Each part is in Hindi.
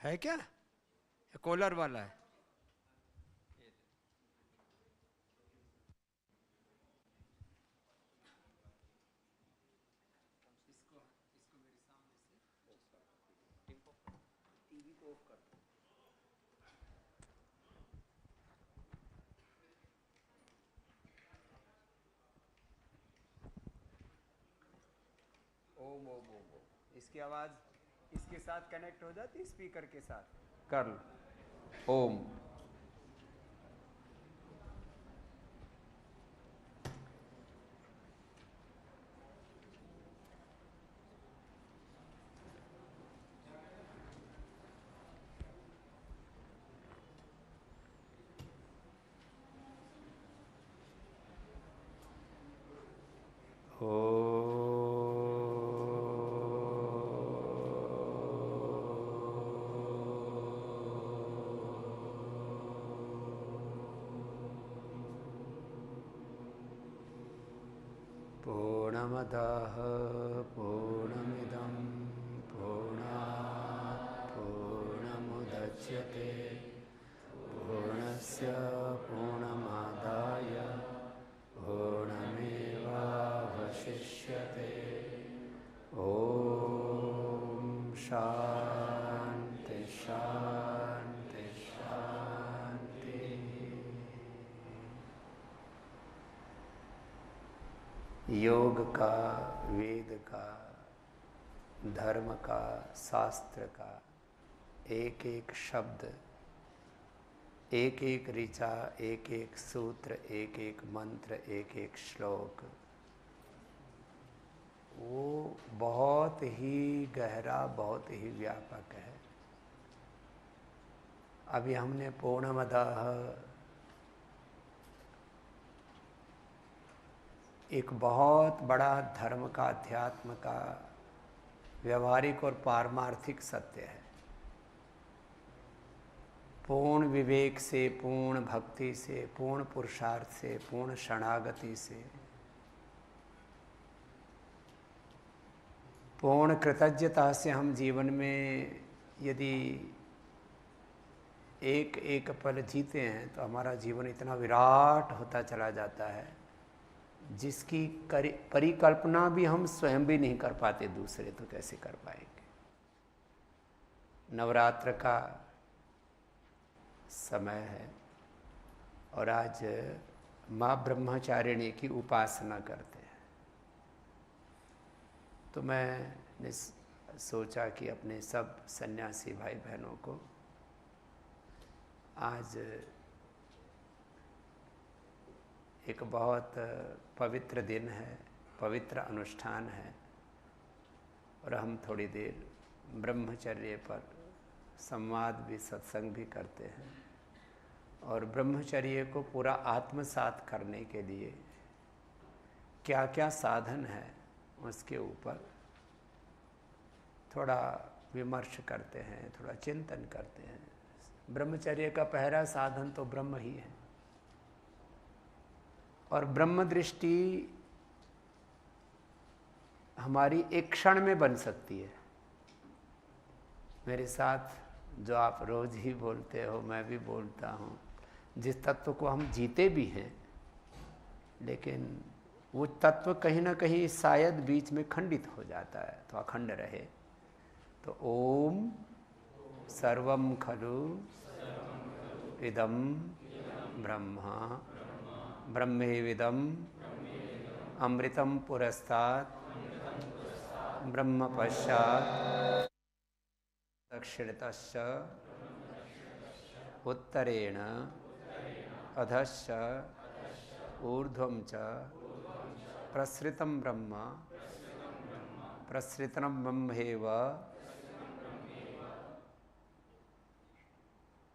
है क्या? ये कॉलर वाला है? ओम ओम ओम ओम। इसकी आवाज इसके साथ कनेक्ट हो जाती, स्पीकर के साथ कर लो। ओम। पूर्णमदः पूर्णमिदं पूर्णात् पूर्णमुदच्यते पूर्णस्य पूर्णमादाय पूर्णमेवावशिष्यते। ॐ शान्ति शान्ति शान्ति। योग का, वेद का, धर्म का, शास्त्र का एक एक शब्द, एक एक ऋचा, एक एक सूत्र, एक एक मंत्र, एक एक श्लोक, वो बहुत ही गहरा, बहुत ही व्यापक है। अभी हमने पूर्णमदः एक बहुत बड़ा धर्म का, अध्यात्म का, व्यवहारिक और पारमार्थिक सत्य है। पूर्ण विवेक से, पूर्ण भक्ति से, पूर्ण पुरुषार्थ से, पूर्ण शरणागति से, पूर्ण कृतज्ञता से हम जीवन में यदि एक एक पल जीते हैं तो हमारा जीवन इतना विराट होता चला जाता है जिसकी परिकल्पना भी हम स्वयं भी नहीं कर पाते, दूसरे तो कैसे कर पाएंगे। नवरात्र का समय है और आज माँ ब्रह्मचारिणी की उपासना करते हैं। तो मैंने सोचा कि अपने सब सन्यासी भाई बहनों को आज एक बहुत पवित्र दिन है, पवित्र अनुष्ठान है और हम थोड़ी देर ब्रह्मचर्य पर संवाद भी, सत्संग भी करते हैं। और ब्रह्मचर्य को पूरा आत्मसात करने के लिए क्या क्या साधन है उसके ऊपर थोड़ा विमर्श करते हैं, थोड़ा चिंतन करते हैं। ब्रह्मचर्य का पहला साधन तो ब्रह्म ही है और ब्रह्म दृष्टि हमारी एक क्षण में बन सकती है। मेरे साथ जो आप रोज ही बोलते हो, मैं भी बोलता हूँ, जिस तत्व को हम जीते भी हैं लेकिन वो तत्व कहीं ना कहीं शायद बीच में खंडित हो जाता है तो अखंड रहे। तो ओम सर्वम खलु इदम ब्रह्मा ब्रह्मेविदम अमृतम पुरस्तात् ब्रह्म पश्चात् दक्षिणतश्च उत्तरेण अधश्च ऊर्ध्वं च प्रसृतं ब्रह्म प्रसृतं ब्रह्मैव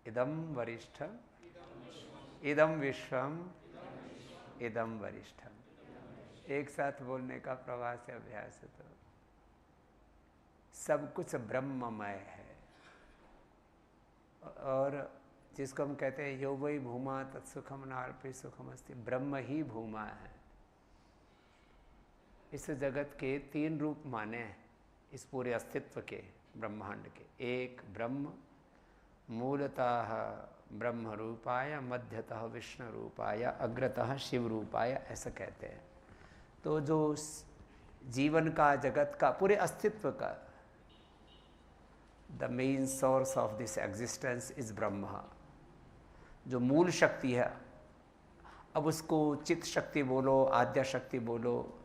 इदं वरिष्ठम् इदं विश्वम् इदं वरिष्ठम्। एक साथ बोलने का प्रवास से अभ्यास है। तो सब कुछ ब्रह्ममय है और जिसको हम कहते हैं यो वै भूमा तत्सुखम नाल्पे सुखम अस्ति, ब्रह्म ही भूमा है। इस जगत के तीन रूप माने हैं इस पूरे अस्तित्व के, ब्रह्मांड के। एक ब्रह्म, मूलतः ब्रह्म रूपाय, मध्यतः विष्णु रूपाय, अग्रतः शिव रूपाय, ऐसा कहते हैं। तो जो जीवन का, जगत का, पूरे अस्तित्व का the main source of this existence is Brahma, जो मूल शक्ति है। अब उसको चित्त शक्ति बोलो, आद्या शक्ति बोलो,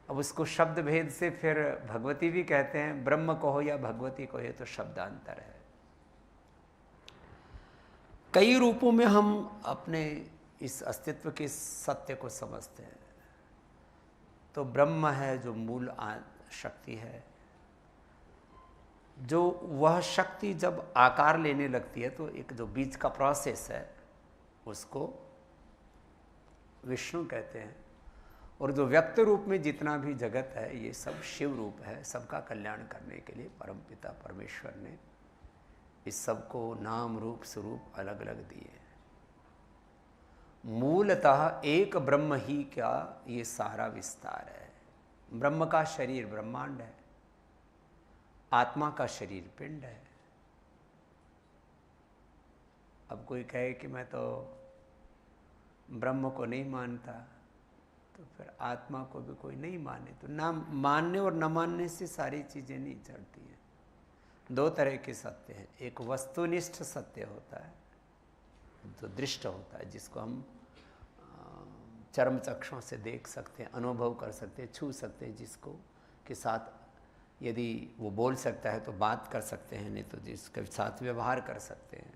अब उसको शब्द भेद से फिर भगवती भी कहते हैं, ब्रह्म कहो या भगवती कहो, तो शब्दांतर है। कई रूपों में हम अपने इस अस्तित्व के सत्य को समझते हैं। तो ब्रह्म है जो मूल शक्ति है, जो वह शक्ति जब आकार लेने लगती है तो एक जो बीच का प्रोसेस है उसको विष्णु कहते हैं। और जो व्यक्त रूप में जितना भी जगत है ये सब शिव रूप है। सबका कल्याण करने के लिए परमपिता परमेश्वर ने इस सब को नाम रूप स्वरूप अलग अलग दिए। मूलतः एक ब्रह्म ही का ये सारा विस्तार है। ब्रह्म का शरीर ब्रह्मांड है, आत्मा का शरीर पिंड है। अब कोई कहे कि मैं तो ब्रह्म को नहीं मानता, तो फिर आत्मा को भी कोई नहीं माने, तो ना मानने और न मानने से सारी चीज़ें नहीं चलती हैं। दो तरह के सत्य हैं, एक वस्तुनिष्ठ सत्य होता है जो दृष्ट होता है, जिसको हम चर्म चक्षुओं से देख सकते हैं, अनुभव कर सकते हैं, छू सकते हैं, जिसको के साथ यदि वो बोल सकता है तो बात कर सकते हैं, नहीं तो जिसके साथ व्यवहार कर सकते हैं।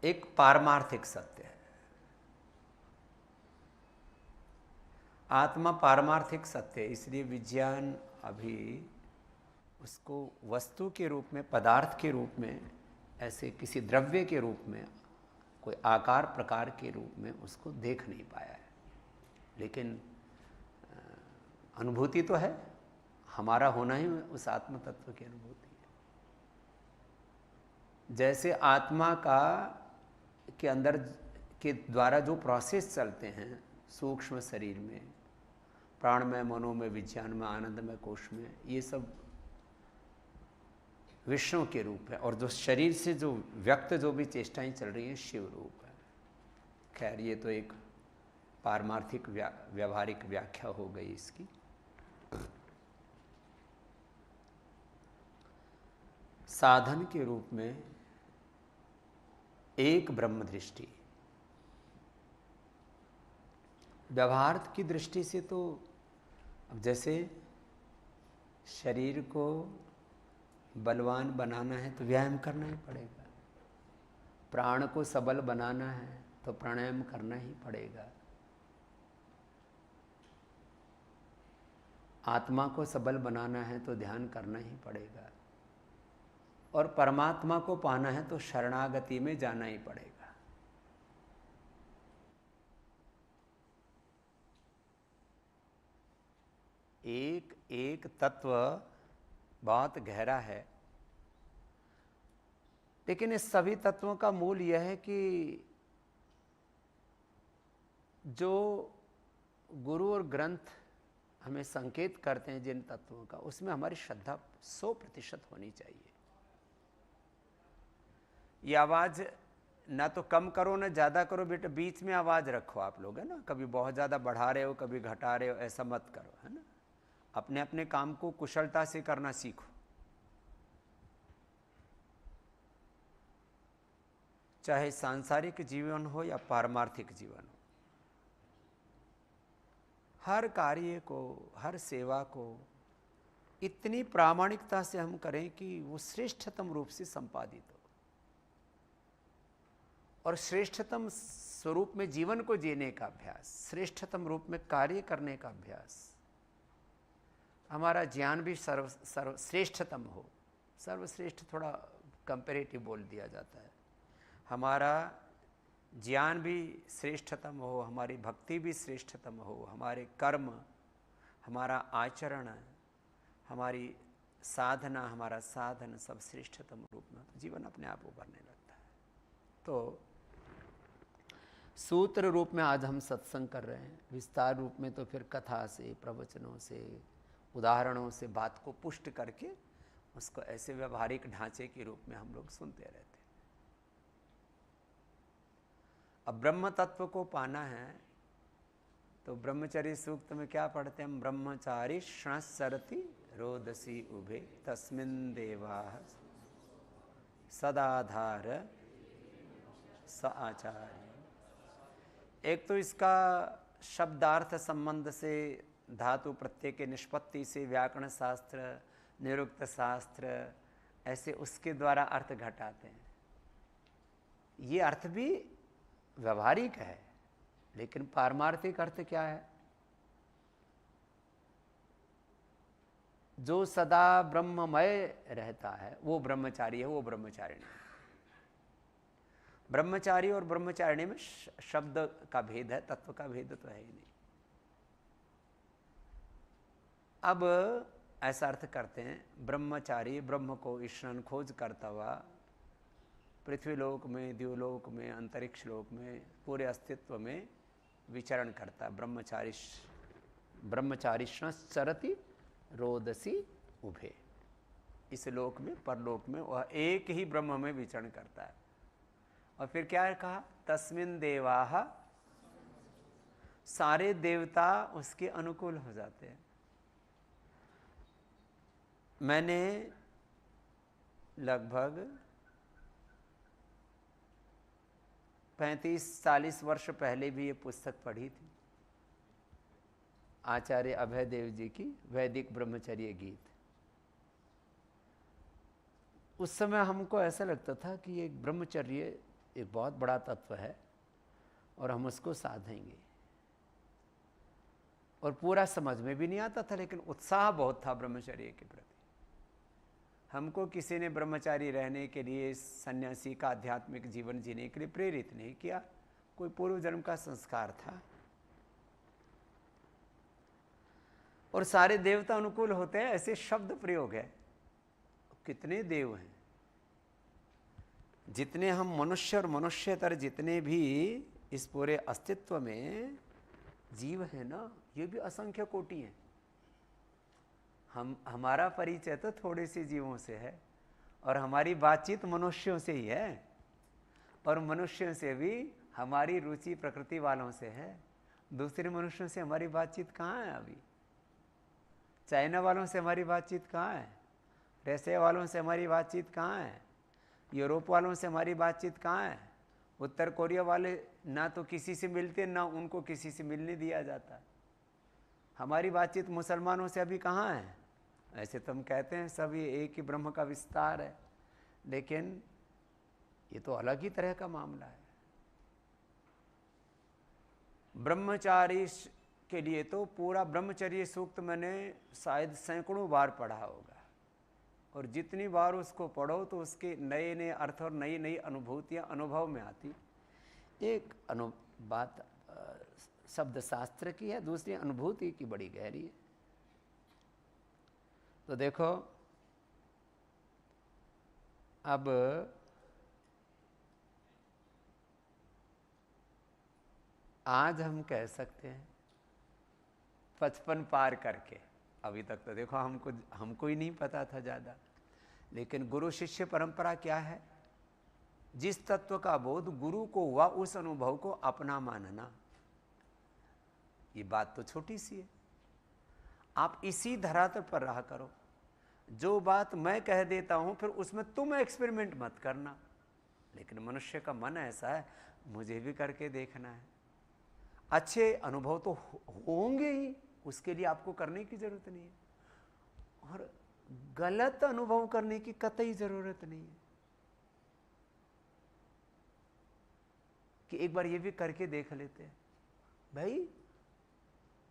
एक पारमार्थिक सत्य है। आत्मा पारमार्थिक सत्य है, इसलिए विज्ञान अभी उसको वस्तु के रूप में, पदार्थ के रूप में, ऐसे किसी द्रव्य के रूप में, कोई आकार प्रकार के रूप में उसको देख नहीं पाया है। लेकिन अनुभूति तो है, हमारा होना ही उस आत्म तत्व की अनुभूति है। जैसे आत्मा का के अंदर के द्वारा जो प्रोसेस चलते हैं सूक्ष्म शरीर में, प्राणमय, मनोमय, विज्ञान में, आनंदमय कोश में, ये सब विष्णु के रूप है। और जो शरीर से जो व्यक्त जो भी चेष्टाएं चल रही हैं शिव रूप है। खैर ये तो एक पारमार्थिक व्यावहारिक व्याख्या हो गई इसकी। साधन के रूप में एक ब्रह्म दृष्टि, व्यवहार की दृष्टि से तो अब जैसे शरीर को बलवान बनाना है तो व्यायाम करना ही पड़ेगा, प्राण को सबल बनाना है तो प्राणायाम करना ही पड़ेगा, आत्मा को सबल बनाना है तो ध्यान करना ही पड़ेगा, और परमात्मा को पाना है तो शरणागति में जाना ही पड़ेगा। एक एक तत्व बहुत गहरा है, लेकिन इस सभी तत्वों का मूल यह है कि जो गुरु और ग्रंथ हमें संकेत करते हैं जिन तत्वों का, उसमें हमारी श्रद्धा 100% होनी चाहिए। ये आवाज़ ना तो कम करो ना ज़्यादा करो, बेटा बीच में आवाज़ रखो आप लोग, है ना। कभी बहुत ज़्यादा बढ़ा रहे हो, कभी घटा रहे हो, ऐसा मत करो, है ना। अपने अपने काम को कुशलता से करना सीखो। चाहे सांसारिक जीवन हो या पारमार्थिक जीवन हो, हर कार्य को, हर सेवा को इतनी प्रामाणिकता से हम करें कि वो श्रेष्ठतम रूप से संपादित हो, और श्रेष्ठतम स्वरूप में जीवन को जीने का अभ्यास, श्रेष्ठतम रूप में कार्य करने का अभ्यास। हमारा ज्ञान भी सर्वश्रेष्ठतम हो। सर्वश्रेष्ठ थोड़ा कंपैरेटिव बोल दिया जाता है। हमारा ज्ञान भी श्रेष्ठतम हो, हमारी भक्ति भी श्रेष्ठतम हो, हमारे कर्म, हमारा आचरण, हमारी साधना, हमारा साधन सब श्रेष्ठतम रूप में, तो जीवन अपने आप उभरने लगता है। तो सूत्र रूप में आज हम सत्संग कर रहे हैं, विस्तार रूप में तो फिर कथा से, प्रवचनों से, उदाहरणों से बात को पुष्ट करके उसको ऐसे व्यवहारिक ढांचे के रूप में हम लोग सुनते रहते। अब ब्रह्म तत्व को पाना है तो ब्रह्मचर्य सूक्त में क्या पढ़ते हैं हम? ब्रह्मचारी श्रंसरति रोदसी उभे तस्मिन् देवाः सदाधार स आचार्य। एक तो इसका शब्दार्थ संबंध से, धातु प्रत्यय के निष्पत्ति से, व्याकरण शास्त्र, निरुक्त शास्त्र, ऐसे उसके द्वारा अर्थ घटाते हैं। ये अर्थ भी व्यवहारिक है, लेकिन पारमार्थिक अर्थ क्या है? जो सदा ब्रह्ममय रहता है वो ब्रह्मचारी है, वो ब्रह्मचारिणी है। ब्रह्मचारी और ब्रह्मचारिणी में शब्द का भेद है, तत्व का भेद तो है ही नहीं। अब ऐसा अर्थ करते हैं, ब्रह्मचारी ब्रह्म को ईश्वर खोज करता हुआ पृथ्वी लोक में, द्युलोक में, अंतरिक्ष लोक में, पूरे अस्तित्व में विचरण करता है। ब्रह्मचारी चरति रोदसी उभे। इस लोक में, परलोक में वह एक ही ब्रह्म में विचरण करता है। और फिर क्या कहा? तस्मिन् देवाः, सारे देवता उसके अनुकूल हो जाते हैं। मैंने लगभग 35-40 वर्ष पहले भी ये पुस्तक पढ़ी थी, आचार्य अभय देव जी की वैदिक ब्रह्मचर्य गीत। उस समय हमको ऐसा लगता था कि एक ब्रह्मचर्य एक बहुत बड़ा तत्व है और हम उसको साधेंगे, और पूरा समझ में भी नहीं आता था, लेकिन उत्साह बहुत था ब्रह्मचर्य के प्रति। हमको किसी ने ब्रह्मचारी रहने के लिए, सन्यासी का आध्यात्मिक जीवन जीने के लिए प्रेरित नहीं किया, कोई पूर्व जन्म का संस्कार था। और सारे देवता अनुकूल होते हैं, ऐसे शब्द प्रयोग है। कितने देव हैं, जितने हम मनुष्य और मनुष्यतर जितने भी इस पूरे अस्तित्व में जीव हैं ना, ये भी असंख्य कोटि हैं। हमारा परिचय तो थोड़े से जीवों से है, और हमारी बातचीत मनुष्यों से ही है, और मनुष्यों से भी हमारी रुचि प्रकृति वालों से है। दूसरे मनुष्यों से हमारी बातचीत कहाँ है? अभी चाइना वालों से हमारी बातचीत कहाँ है? रशिया वालों से हमारी बातचीत कहाँ है? यूरोप वालों से हमारी बातचीत कहाँ है? उत्तर कोरिया वाले ना तो किसी से मिलते, ना उनको किसी से मिलने दिया जाता। हमारी बातचीत मुसलमानों से अभी कहाँ है? ऐसे तो हम कहते हैं सब ये एक ही ब्रह्म का विस्तार है, लेकिन ये तो अलग ही तरह का मामला है। ब्रह्मचारी के लिए तो पूरा ब्रह्मचर्य सूक्त मैंने शायद सैकड़ों बार पढ़ा होगा, और जितनी बार उसको पढ़ो तो उसके नए नए अर्थ और नई नई अनुभूतियाँ अनुभव में आती। एक बात शब्द शास्त्र की है, दूसरी अनुभूति की बड़ी गहरी है। तो देखो, अब आज हम कह सकते हैं 55 पार करके, अभी तक तो देखो हमको ही नहीं पता था ज़्यादा, लेकिन गुरु शिष्य परंपरा क्या है? जिस तत्व का बोध गुरु को हुआ उस अनुभव को अपना मानना। ये बात तो छोटी सी है, आप इसी धरातल पर रहा करो। जो बात मैं कह देता हूं फिर उसमें तुम एक्सपेरिमेंट मत करना, लेकिन मनुष्य का मन ऐसा है, मुझे भी करके देखना है। अच्छे अनुभव तो होंगे ही, उसके लिए आपको करने की जरूरत नहीं है, और गलत अनुभव करने की कतई जरूरत नहीं है कि एक बार ये भी करके देख लेते हैं। भाई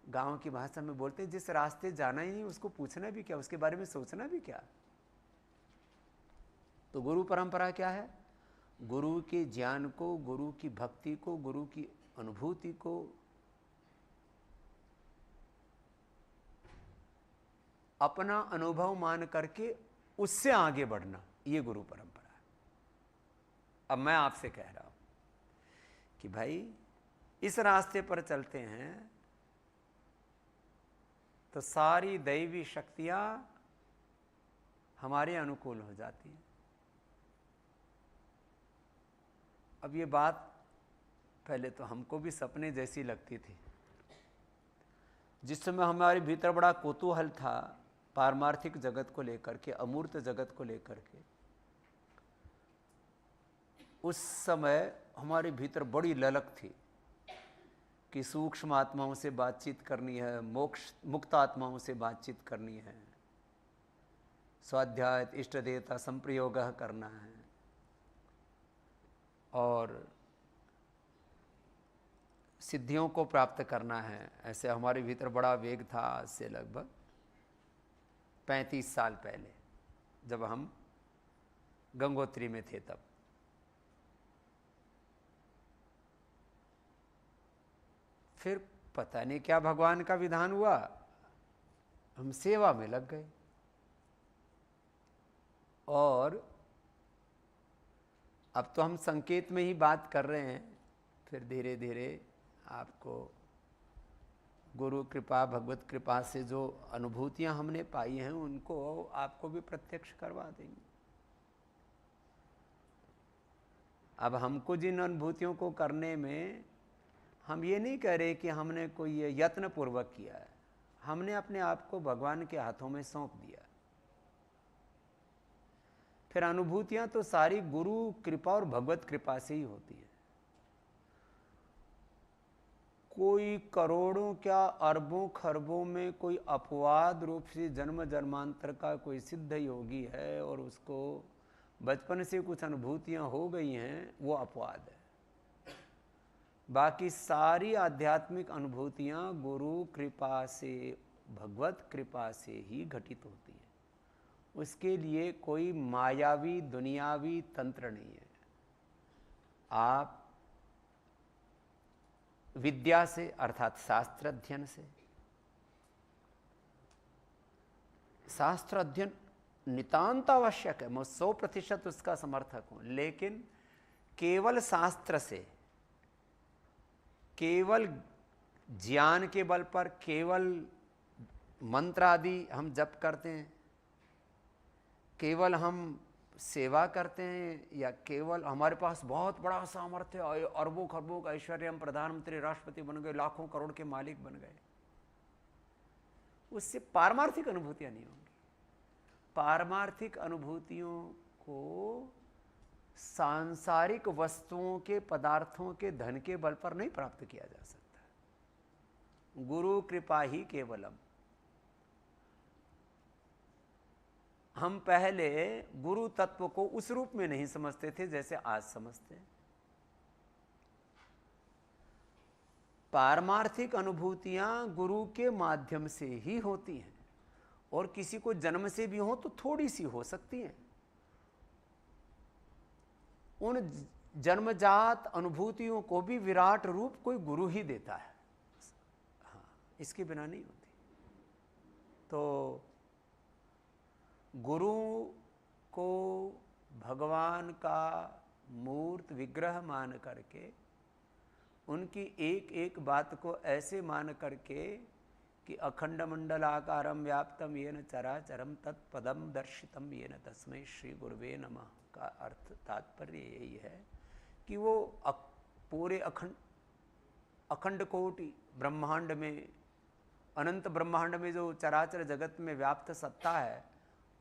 गांव की भाषा में बोलते हैं, जिस रास्ते जाना ही नहीं उसको पूछना भी क्या, उसके बारे में सोचना भी क्या। तो गुरु परंपरा क्या है? गुरु के ज्ञान को, गुरु की भक्ति को, गुरु की अनुभूति को अपना अनुभव मान करके उससे आगे बढ़ना, ये गुरु परंपरा है। अब मैं आपसे कह रहा हूं कि भाई इस रास्ते पर चलते हैं तो सारी दैवी शक्तियां हमारे अनुकूल हो जाती है। अब ये बात पहले तो हमको भी सपने जैसी लगती थी। जिस समय हमारे भीतर बड़ा कौतूहल था पारमार्थिक जगत को लेकर के, अमूर्त जगत को लेकर के, उस समय हमारे भीतर बड़ी ललक थी कि सूक्ष्म आत्माओं से बातचीत करनी है, मोक्ष मुक्त आत्माओं से बातचीत करनी है, स्वाध्याय इष्ट देवता संप्रयोग करना है, और सिद्धियों को प्राप्त करना है। ऐसे हमारे भीतर बड़ा वेग था। आज से लगभग 35 साल पहले जब हम गंगोत्री में थे तब। फिर पता नहीं क्या भगवान का विधान हुआ, हम सेवा में लग गए और अब तो हम संकेत में ही बात कर रहे हैं। फिर धीरे धीरे आपको गुरु कृपा, भगवत कृपा से जो अनुभूतियां हमने पाई हैं उनको आपको भी प्रत्यक्ष करवा देंगे। अब हमको जिन अनुभूतियों को करने में, हम ये नहीं कह रहे कि हमने कोई यत्न पूर्वक किया है, हमने अपने आप को भगवान के हाथों में सौंप दिया। फिर अनुभूतियां तो सारी गुरु कृपा और भगवत कृपा से ही होती है। कोई करोड़ों क्या अरबों खरबों में कोई अपवाद रूप से जन्म जन्मांतर का कोई सिद्ध योगी है और उसको बचपन से कुछ अनुभूतियां हो गई हैं, वो अपवाद है। बाकी सारी आध्यात्मिक अनुभूतियां गुरु कृपा से, भगवत कृपा से ही घटित होती हैं। उसके लिए कोई मायावी दुनियावी तंत्र नहीं है। आप विद्या से अर्थात शास्त्र अध्ययन से, शास्त्र अध्ययन नितांत आवश्यक है, मैं 100% उसका समर्थक हूं, लेकिन केवल शास्त्र से, केवल ज्ञान के बल पर, केवल मंत्र आदि हम जप करते हैं, केवल हम सेवा करते हैं, या केवल हमारे पास बहुत बड़ा सामर्थ्य, अरबों खरबों का ऐश्वर्य, हम प्रधानमंत्री राष्ट्रपति बन गए, लाखों करोड़ के मालिक बन गए, उससे पारमार्थिक अनुभूतियां नहीं होंगी। पारमार्थिक अनुभूतियों को सांसारिक वस्तुओं के, पदार्थों के, धन के बल पर नहीं प्राप्त किया जा सकता। गुरु कृपा ही केवलम। हम पहले गुरु तत्व को उस रूप में नहीं समझते थे जैसे आज समझते हैं। पारमार्थिक अनुभूतियां गुरु के माध्यम से ही होती हैं, और किसी को जन्म से भी हो तो थोड़ी सी हो सकती हैं। उन जन्मजात अनुभूतियों को भी विराट रूप कोई गुरु ही देता है, हाँ, इसके बिना नहीं होती। तो गुरु को भगवान का मूर्त विग्रह मान करके, उनकी एक एक बात को ऐसे मान करके कि अखंड मंडलाकारम व्याप्तम येन चराचरम तत्पदम दर्शितम येन तस्मै श्री गुरुवे नमः का अर्थ, तात्पर्य यही है कि वो पूरे अखंड कोटि ब्रह्मांड में, अनंत ब्रह्मांड में जो चराचर जगत में व्याप्त सत्ता है,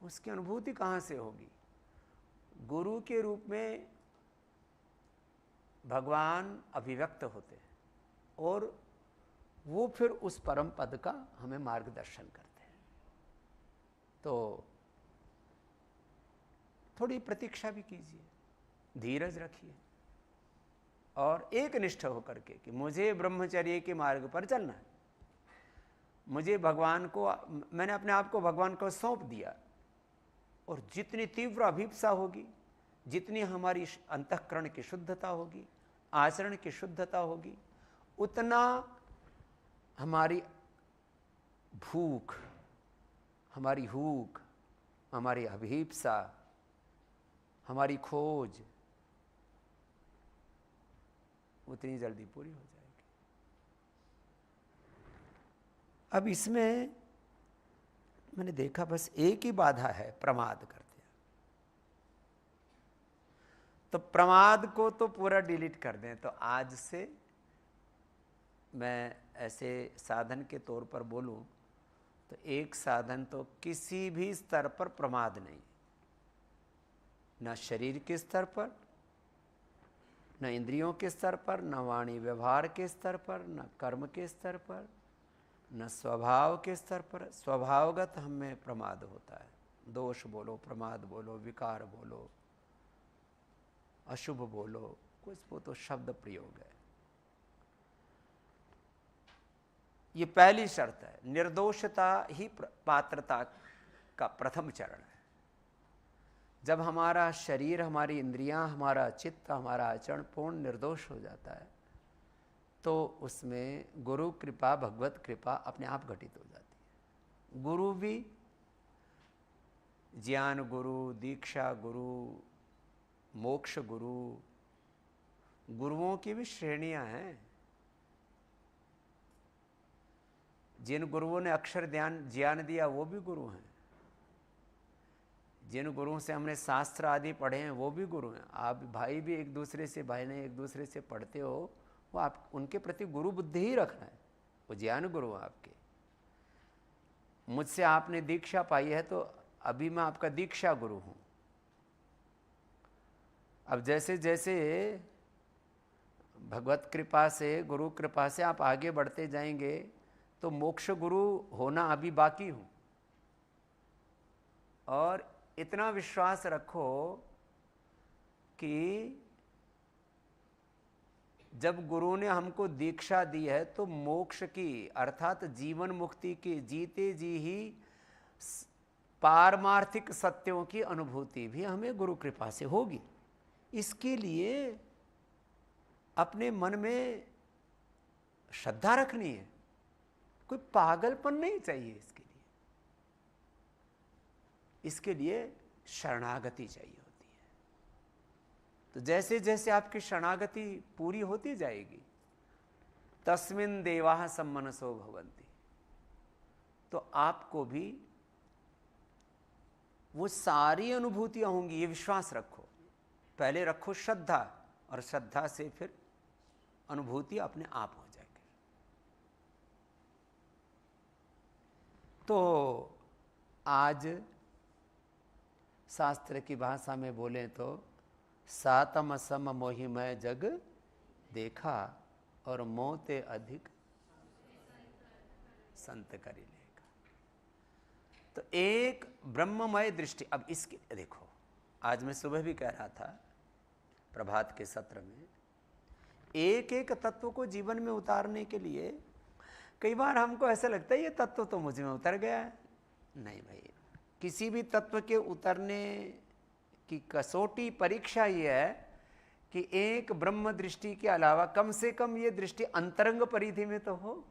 उसकी अनुभूति कहाँ से होगी? गुरु के रूप में भगवान अभिव्यक्त होते हैं, और वो फिर उस परम पद का हमें मार्गदर्शन करते हैं। तो थोड़ी प्रतीक्षा भी कीजिए, धीरज रखिए, और एक निष्ठ होकर के कि मुझे ब्रह्मचर्य के मार्ग पर चलना है, मुझे भगवान को, मैंने अपने आप को भगवान को सौंप दिया, और जितनी तीव्र अभिप्सा होगी, जितनी हमारी अंतःकरण की शुद्धता होगी, आचरण की शुद्धता होगी, उतना हमारी भूख, हमारी हूक, हमारी अभिप्सा, हमारी खोज उतनी जल्दी पूरी हो जाएगी। अब इसमें मैंने देखा बस एक ही बाधा है, प्रमाद कर दिया। तो प्रमाद को तो पूरा डिलीट कर दें। तो आज से मैं ऐसे साधन के तौर पर बोलूं तो एक साधन तो किसी भी स्तर पर प्रमाद नहीं, न शरीर के स्तर पर, न इंद्रियों के स्तर पर, न वाणी व्यवहार के स्तर पर, न कर्म के स्तर पर, न स्वभाव के स्तर पर। स्वभावगत हमें प्रमाद होता है, दोष बोलो, प्रमाद बोलो, विकार बोलो, अशुभ बोलो, कुछ वो तो शब्द प्रयोग है। ये पहली शर्त है। निर्दोषता ही पात्रता का प्रथम चरण है। जब हमारा शरीर, हमारी इंद्रियां, हमारा चित्त, हमारा आचरण पूर्ण निर्दोष हो जाता है तो उसमें गुरु कृपा, भगवत कृपा अपने आप घटित हो जाती है। गुरु भी, ज्ञान गुरु, दीक्षा गुरु, मोक्ष गुरु, गुरुओं की भी श्रेणियां हैं। जिन गुरुओं ने अक्षर ज्ञान दिया वो भी गुरु हैं। जिन गुरुओं से हमने शास्त्र आदि पढ़े हैं वो भी गुरु हैं। आप भाई भी एक दूसरे से, भाई ने एक दूसरे से पढ़ते हो, वो आप उनके प्रति गुरु बुद्धि ही रखना है, वो ज्ञान गुरु हैं आपके। मुझसे आपने दीक्षा पाई है तो अभी मैं आपका दीक्षा गुरु हूं। अब जैसे जैसे भगवत कृपा से, गुरु कृपा से आप आगे बढ़ते जाएंगे तो मोक्ष गुरु होना अभी बाकी हूं। और इतना विश्वास रखो कि जब गुरु ने हमको दीक्षा दी है तो मोक्ष की, अर्थात जीवन मुक्ति की, जीते जी ही पारमार्थिक सत्यों की अनुभूति भी हमें गुरु कृपा से होगी। इसके लिए अपने मन में श्रद्धा रखनी है, कोई पागलपन नहीं चाहिए इसके लिए। इसके लिए शरणागति चाहिए होती है। तो जैसे जैसे आपकी शरणागति पूरी होती जाएगी, तस्मिन् देवाः सम्मनसो भवन्ति, तो आपको भी वो सारी अनुभूतियां होंगी, ये विश्वास रखो। पहले रखो श्रद्धा, और श्रद्धा से फिर अनुभूति अपने आप हो जाएगी। तो आज शास्त्र की भाषा में बोलें तो सातम सम मोहिमय जग देखा, और मोते अधिक संत करी लेगा। तो एक ब्रह्ममय दृष्टि। अब इसके देखो, आज मैं सुबह भी कह रहा था प्रभात के सत्र में, एक एक तत्व को जीवन में उतारने के लिए कई बार हमको ऐसा लगता है ये तत्व तो मुझ में उतर गया है। नहीं भाई, किसी भी तत्व के उतरने की कसौटी, परीक्षा ये है कि एक ब्रह्म दृष्टि के अलावा कम से कम ये दृष्टि अंतरंग परिधि में तो हो।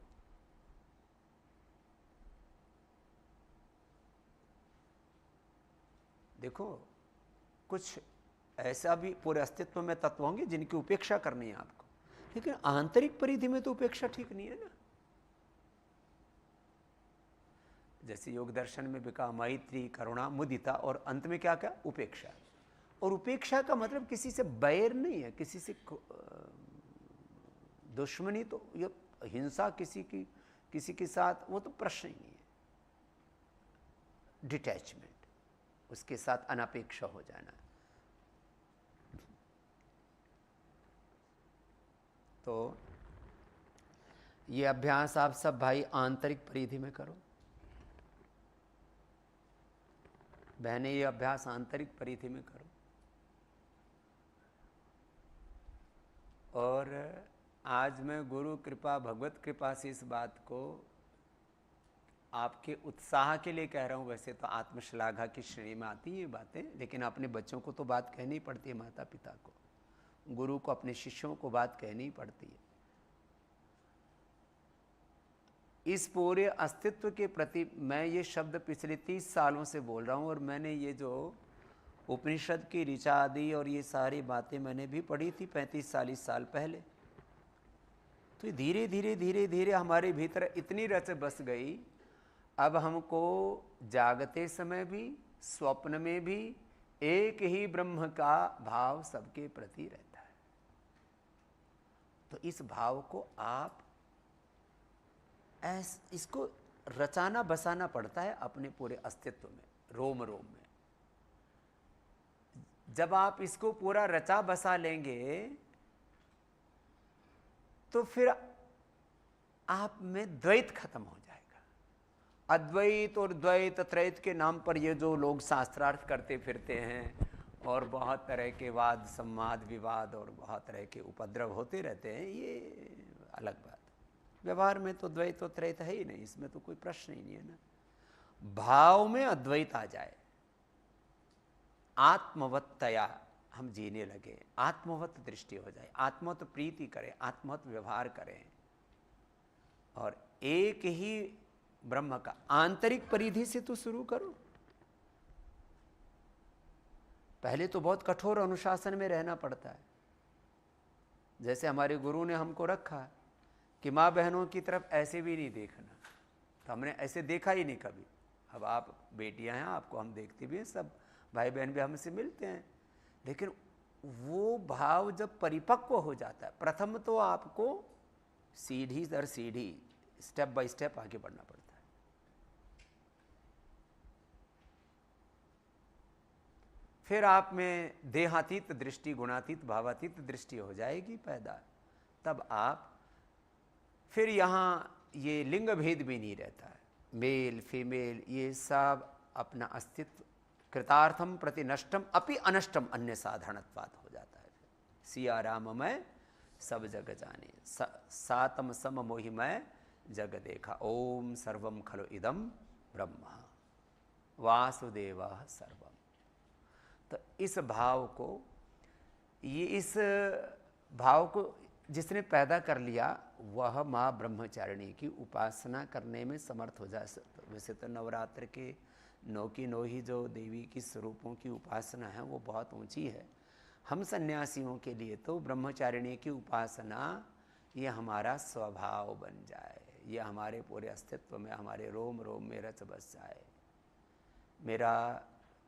देखो, कुछ ऐसा भी पूरे अस्तित्व में तत्व होंगे जिनकी उपेक्षा करनी है आपको, लेकिन आंतरिक परिधि में तो उपेक्षा ठीक नहीं है ना। जैसे योग दर्शन में भी कहा, मैत्री, करुणा, मुदिता, और अंत में क्या क्या, उपेक्षा। और उपेक्षा का मतलब किसी से बैर नहीं है, किसी से दुश्मनी, तो ये हिंसा किसी के साथ, वो तो प्रश्न ही नहीं है। डिटैचमेंट, उसके साथ अनपेक्ष हो जाना। तो ये अभ्यास आप सब भाई आंतरिक परिधि में करो। बहनें, ये अभ्यास आंतरिक परिधि में करो। और आज मैं गुरु कृपा, भगवत कृपा से इस बात को आपके उत्साह के लिए कह रहा हूं। वैसे तो आत्मश्लाघा की श्रेणी में आती है ये बातें, लेकिन अपने बच्चों को तो बात कहनी पड़ती है, माता पिता को, गुरु को, अपने शिष्यों को बात कहनी पड़ती है। इस पूरे अस्तित्व के प्रति मैं ये शब्द पिछले 30 सालों से बोल रहा हूँ, और मैंने ये जो उपनिषद की ऋचा आदि और ये सारी बातें मैंने भी पढ़ी थी 35-40 साल पहले। तो धीरे धीरे धीरे धीरे हमारे भीतर इतनी रच बस गई, अब हमको जागते समय भी स्वप्न में भी एक ही ब्रह्म का भाव सबके प्रति रहता है। तो इस भाव को आप इसको रचाना बसाना पड़ता है अपने पूरे अस्तित्व में, रोम रोम में। जब आप इसको पूरा रचा बसा लेंगे तो फिर आप में द्वैत खत्म हो जाएगा। अद्वैत और द्वैत त्रैत के नाम पर ये जो लोग शास्त्रार्थ करते फिरते हैं और बहुत तरह के वाद संवाद विवाद और बहुत तरह के उपद्रव होते रहते हैं, ये अलग बात। व्यवहार में तो द्वैत और त्रैत है ही नहीं, इसमें तो कोई प्रश्न ही नहीं है ना। भाव में अद्वैत आ जाए, आत्मवत्तया हम जीने लगे, आत्मवत दृष्टि हो जाए, आत्मवत प्रीति करें, आत्मवत व्यवहार करें और एक ही ब्रह्म का आंतरिक परिधि से तो शुरू करो। पहले तो बहुत कठोर अनुशासन में रहना पड़ता है। जैसे हमारे गुरु ने हमको रखा कि माँ बहनों की तरफ ऐसे भी नहीं देखना, तो हमने ऐसे देखा ही नहीं कभी। अब आप बेटियां हैं, आपको हम देखते भी हैं, सब भाई बहन भी हमसे मिलते हैं, लेकिन वो भाव जब परिपक्व हो जाता है, प्रथम तो आपको सीढ़ी दर सीढ़ी स्टेप बाय स्टेप आगे बढ़ना पड़ता है। फिर आप में देहातीत दृष्टि, गुणातीत भावातीत दृष्टि हो जाएगी पैदा। तब आप फिर यहाँ ये लिंग भेद भी नहीं रहता है, मेल फीमेल ये सब अपना अस्तित्व कृतार्थम प्रति नष्टम अपि अनष्टम अन्य साधारणत्वात् हो जाता है। सिया राम मैं सब जग जाने, सातम सम मोहि मैं जग देखा, ओम सर्वम खलु इदम ब्रह्म वासुदेवः सर्वम। तो इस भाव को जिसने पैदा कर लिया वह माँ ब्रह्मचारिणी की उपासना करने में समर्थ हो जाए। वैसे तो नवरात्र के 9 की 9 ही जो देवी की स्वरूपों की उपासना है वो बहुत ऊंची है। हम सन्यासियों के लिए तो ब्रह्मचारिणी की उपासना ये हमारा स्वभाव बन जाए, ये हमारे पूरे अस्तित्व में, हमारे रोम रोम में रच बस जाए। मेरा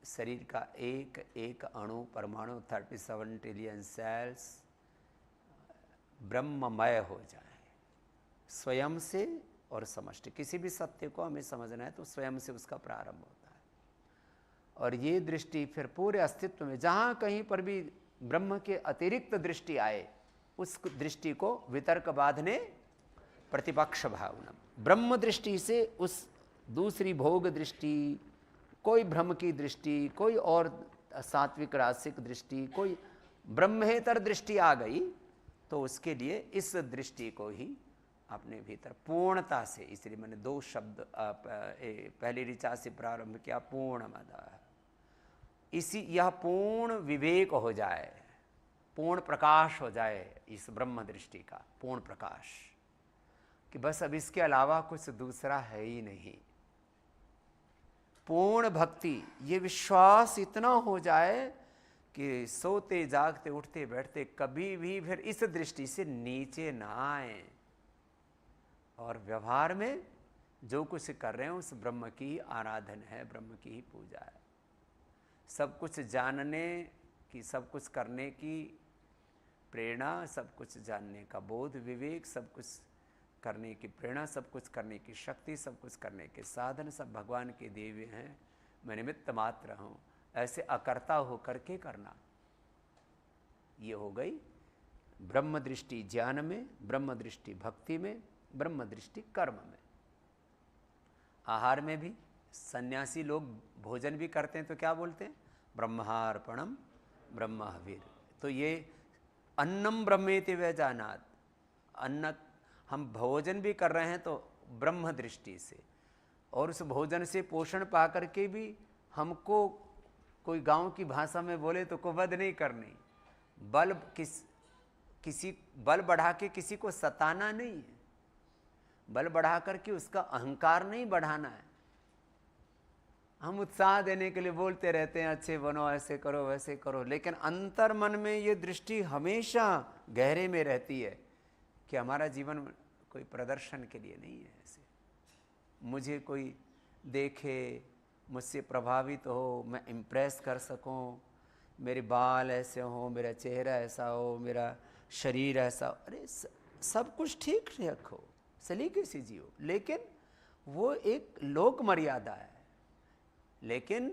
शरीर का एक एक अणु परमाणु 37 ट्रिलियन सेल्स ब्रह्ममय हो जाए स्वयं से और समष्टि। किसी भी सत्य को हमें समझना है तो स्वयं से उसका प्रारंभ होता है। और ये दृष्टि फिर पूरे अस्तित्व में जहाँ कहीं पर भी ब्रह्म के अतिरिक्त दृष्टि आए उस दृष्टि को वितर्क बाधने प्रतिपक्ष भावना, ब्रह्म दृष्टि से उस दूसरी भोग दृष्टि, कोई भ्रम की दृष्टि, कोई और सात्विक रासिक दृष्टि, कोई ब्रह्मेतर दृष्टि आ गई तो उसके लिए इस दृष्टि को ही अपने भीतर पूर्णता से, इसलिए मैंने 2 शब्द पहली ऋचा से प्रारंभ किया, पूर्णमदः। इसी यह पूर्ण विवेक हो जाए, पूर्ण प्रकाश हो जाए इस ब्रह्म दृष्टि का, पूर्ण प्रकाश कि बस अब इसके अलावा कुछ दूसरा है ही नहीं। पूर्ण भक्ति, ये विश्वास इतना हो जाए कि सोते जागते उठते बैठते कभी भी फिर इस दृष्टि से नीचे ना आए और व्यवहार में जो कुछ कर रहे हैं उस ब्रह्म की ही आराधन है, ब्रह्म की ही पूजा है। सब कुछ जानने की, सब कुछ करने की प्रेरणा, सब कुछ जानने का बोध विवेक, सब कुछ करने की प्रेरणा, सब कुछ करने की शक्ति, सब कुछ करने के साधन सब भगवान के दिए हैं। मैं निमित्त मात्र हूँ, ऐसे अकर्ता होकर के करना। ये हो गई ब्रह्म दृष्टि ज्ञान में, ब्रह्म दृष्टि भक्ति में, ब्रह्म दृष्टि कर्म में। आहार में भी सन्यासी लोग भोजन भी करते हैं तो क्या बोलते हैं? ब्रह्मार्पणम ब्रह्महविर। तो ये अन्नम ब्रह्मेति व्यजानात्, अन्न हम भोजन भी कर रहे हैं तो ब्रह्म दृष्टि से, और उस भोजन से पोषण पा करके भी हमको कोई गांव की भाषा में बोले तो कुवध नहीं करनी, किसी बल बढ़ा के किसी को सताना नहीं है, बल बढ़ा करके उसका अहंकार नहीं बढ़ाना है। हम उत्साह देने के लिए बोलते रहते हैं अच्छे बनो, ऐसे करो वैसे करो, लेकिन अंतर मन में ये दृष्टि हमेशा गहरे में रहती है कि हमारा जीवन कोई प्रदर्शन के लिए नहीं है। ऐसे मुझे कोई देखे, मुझसे प्रभावित हो, मैं इम्प्रेस कर सकूं, मेरे बाल ऐसे हो, मेरा चेहरा ऐसा हो, मेरा शरीर ऐसा, अरे सब कुछ ठीक रखो, सलीके से जियो, लेकिन वो एक लोक मर्यादा है। लेकिन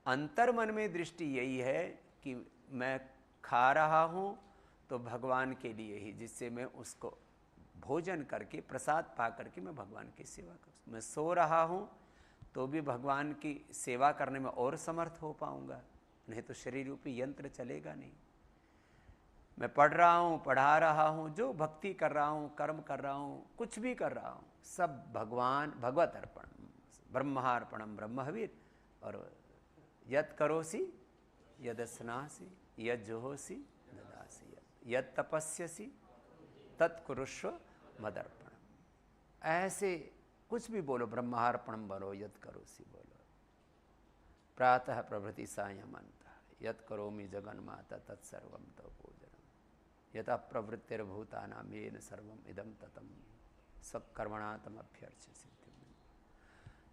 अंतर मन में दृष्टि यही है कि मैं खा रहा हूँ तो भगवान के लिए ही, जिससे मैं उसको भोजन करके प्रसाद पा करके मैं भगवान की सेवा करूँ। मैं सो रहा हूँ तो भी भगवान की सेवा करने में और समर्थ हो पाऊँगा, नहीं तो शरीर रूपी यंत्र चलेगा नहीं। मैं पढ़ रहा हूँ, पढ़ा रहा हूँ, जो भक्ति कर रहा हूँ, कर्म कर रहा हूँ, कुछ भी कर रहा हूँ, सब भगवान भगवत अर्पण, ब्रह्मार्पणम ब्रह्महविर। और यत् करोसि यदस्नासि यज्जुहोसि ददासि यत् तपस्यसि तत्कुरुष्व मदर्पणम। ऐसे कुछ भी बोलो, ब्रह्मार्पणम बोलो, यत् करोसि बोलो, प्रातः प्रभृति सायं अंतः यत् करोमि जगन्माता तत्सर्वं तव पूजनम यतः प्रवृत्तिर्भूतानां येन सर्वम् इदं ततं सत्कर्मणा तमभ्यर्च्य सिद्धिं